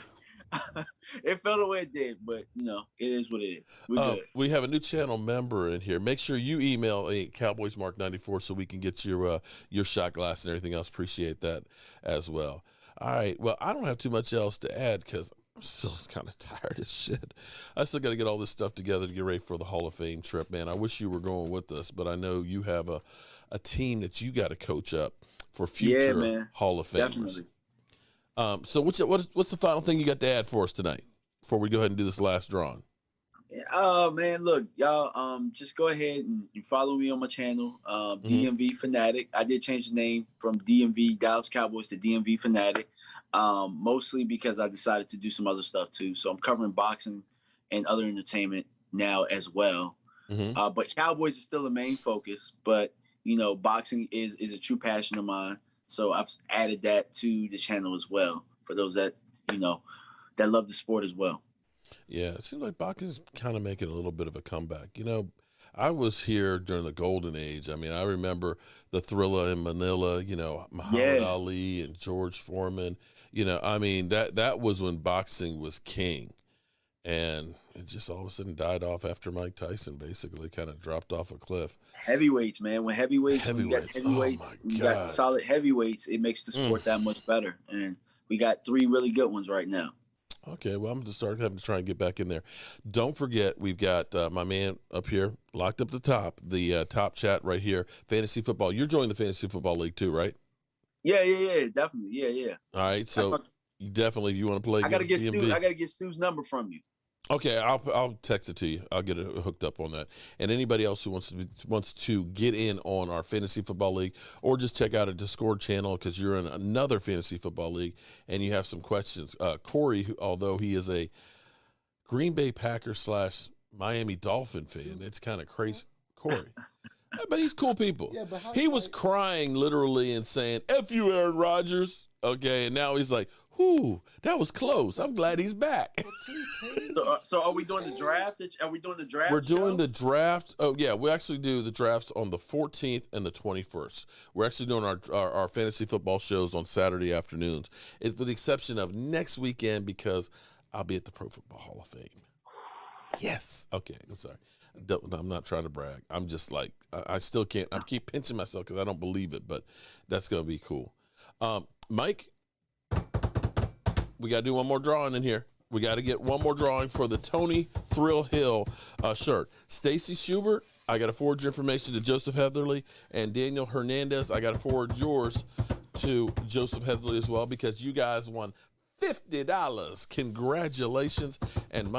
It felt the way it did, but it is what it is. We're good. We have a new channel member in here. Make sure you email CowboysMark94 so we can get your shot glass and everything else. Appreciate that as well. All right. Well, I don't have too much else to add because I'm still kind of tired as shit. I still got to get all this stuff together to get ready for the Hall of Fame trip, man. I wish you were going with us, but I know you have a team that you got to coach up for future Hall of Famers. Definitely. So what's the final thing you got to add for us tonight before we go ahead and do this last drawing? Oh man, look, y'all, just go ahead and follow me on my channel, DMV Fanatic. I did change the name from DMV Dallas Cowboys to DMV Fanatic, mostly because I decided to do some other stuff too. So I'm covering boxing and other entertainment now as well. But Cowboys is still the main focus, but boxing is a true passion of mine. So I've added that to the channel as well for those that, that love the sport as well. Yeah, it seems like boxing's kind of making a little bit of a comeback. I was here during the golden age. I mean, I remember the Thriller in Manila, Muhammad Ali and George Foreman. I mean, that was when boxing was king. And it just all of a sudden died off after Mike Tyson basically kind of dropped off a cliff. Heavyweights, man. When you got solid heavyweights, it makes the sport that much better. And we got 3 really good ones right now. Okay, well, I'm going to start having to try and get back in there. Don't forget, we've got my man up here, locked up the top, the top chat right here, Fantasy Football. You're joining the Fantasy Football League too, right? Yeah, definitely. Yeah. All right, so you definitely, if you want to play against DMV. I got to get Stu's number from you. Okay, I'll text it to you. I'll get it hooked up on that. And anybody else who wants to get in on our Fantasy Football League or just check out a Discord channel because you're in another Fantasy Football League and you have some questions. Corey, although he is a Green Bay Packers / Miami Dolphin fan, it's kind of crazy. Corey. But he's cool people. Yeah, but he was crying literally and saying, F you, Aaron Rodgers. Okay, and now he's like, whew, that was close. I'm glad he's back. So are we doing the draft? Are we doing the draft? We're doing the draft. Oh, yeah, we actually do the drafts on the 14th and the 21st. We're actually doing our fantasy football shows on Saturday afternoons. It's with the exception of next weekend because I'll be at the Pro Football Hall of Fame. Yes. Okay, I'm sorry. I'm not trying to brag. I'm just like, I still can't. I keep pinching myself because I don't believe it, but that's going to be cool. Mike, we got to do one more drawing in here. We got to get one more drawing for the Tony Thrill Hill shirt. Stacy Schubert, I got to forward your information to Joseph Heatherly, and Daniel Hernandez, I got to forward yours to Joseph Heatherly as well because you guys won $50. Congratulations. And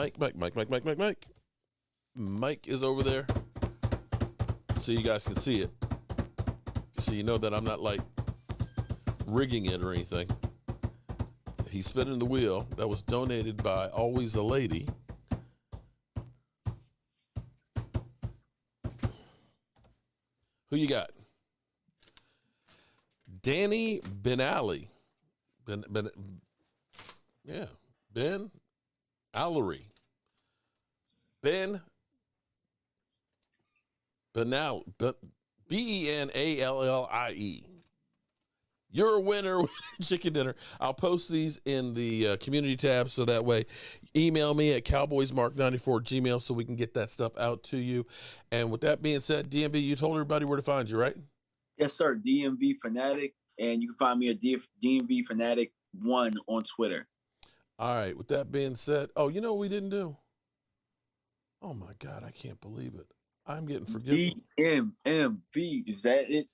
Mike is over there so you guys can see it. So you know that I'm not like rigging it or anything. He's spinning the wheel. That was donated by Always a Lady. Who you got? Danny Benally. Ben Allery. Ben Benally. Benallie. You're a winner with chicken dinner. I'll post these in the community tab so that way email me at cowboysmark94@gmail so we can get that stuff out to you. And with that being said, DMV, you told everybody where to find you, right? Yes, sir. DMV Fanatic. And you can find me at DMV Fanatic 1 on Twitter. All right. With that being said, oh, you know what we didn't do? Oh, my God. I can't believe it. I'm getting forgiven. DMV. Is that it?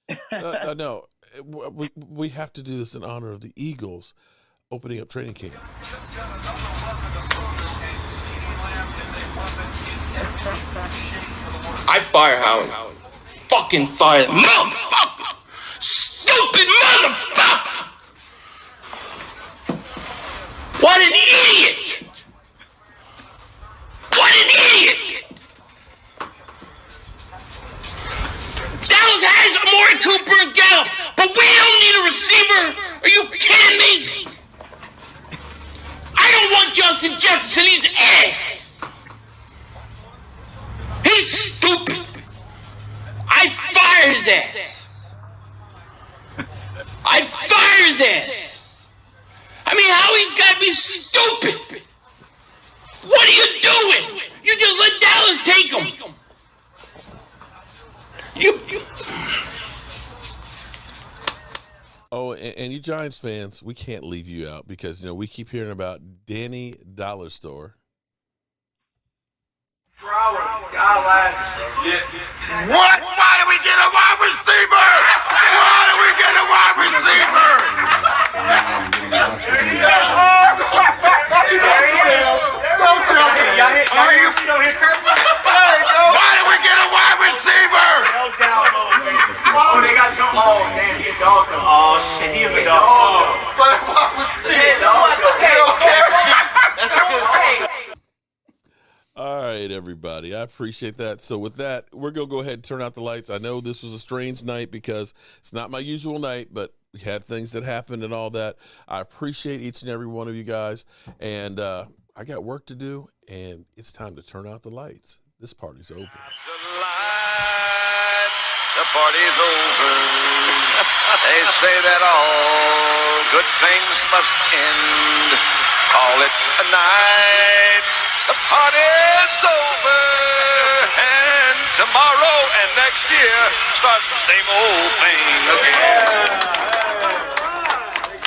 No. We have to do this in honor of the Eagles opening up training camp. I fire Howard. Fucking fire. Motherfucker! Stupid motherfucker! What an idiot! What an idiot! Dallas has Amari Cooper and Gallup, but we don't need a receiver. Are you kidding me? I don't want Justin Jefferson. He's ass. He's stupid. I fire his ass. I fire his ass. I mean, how he's got to be stupid. What are you doing? You just let Dallas take them. Oh, and you Giants fans, we can't leave you out because, we keep hearing about Danny Dollar Store. What? Why did we get a wide receiver? Why did we get a wide receiver? Why did we get a wide receiver? Oh, they got Joe. Oh, man, he a dog though. Oh, shit, he is a dog. But wide receiver. That's a good thing. All right, everybody. I appreciate that. So with that, we're going to go ahead and turn out the lights. I know this was a strange night because it's not my usual night, but we had things that happened and all that. I appreciate each and every one of you guys. And I got work to do, and it's time to turn out the lights. This party's over. The party's over. They say that all good things must end. Call it a night. The party's over. And tomorrow and next year starts the same old thing again.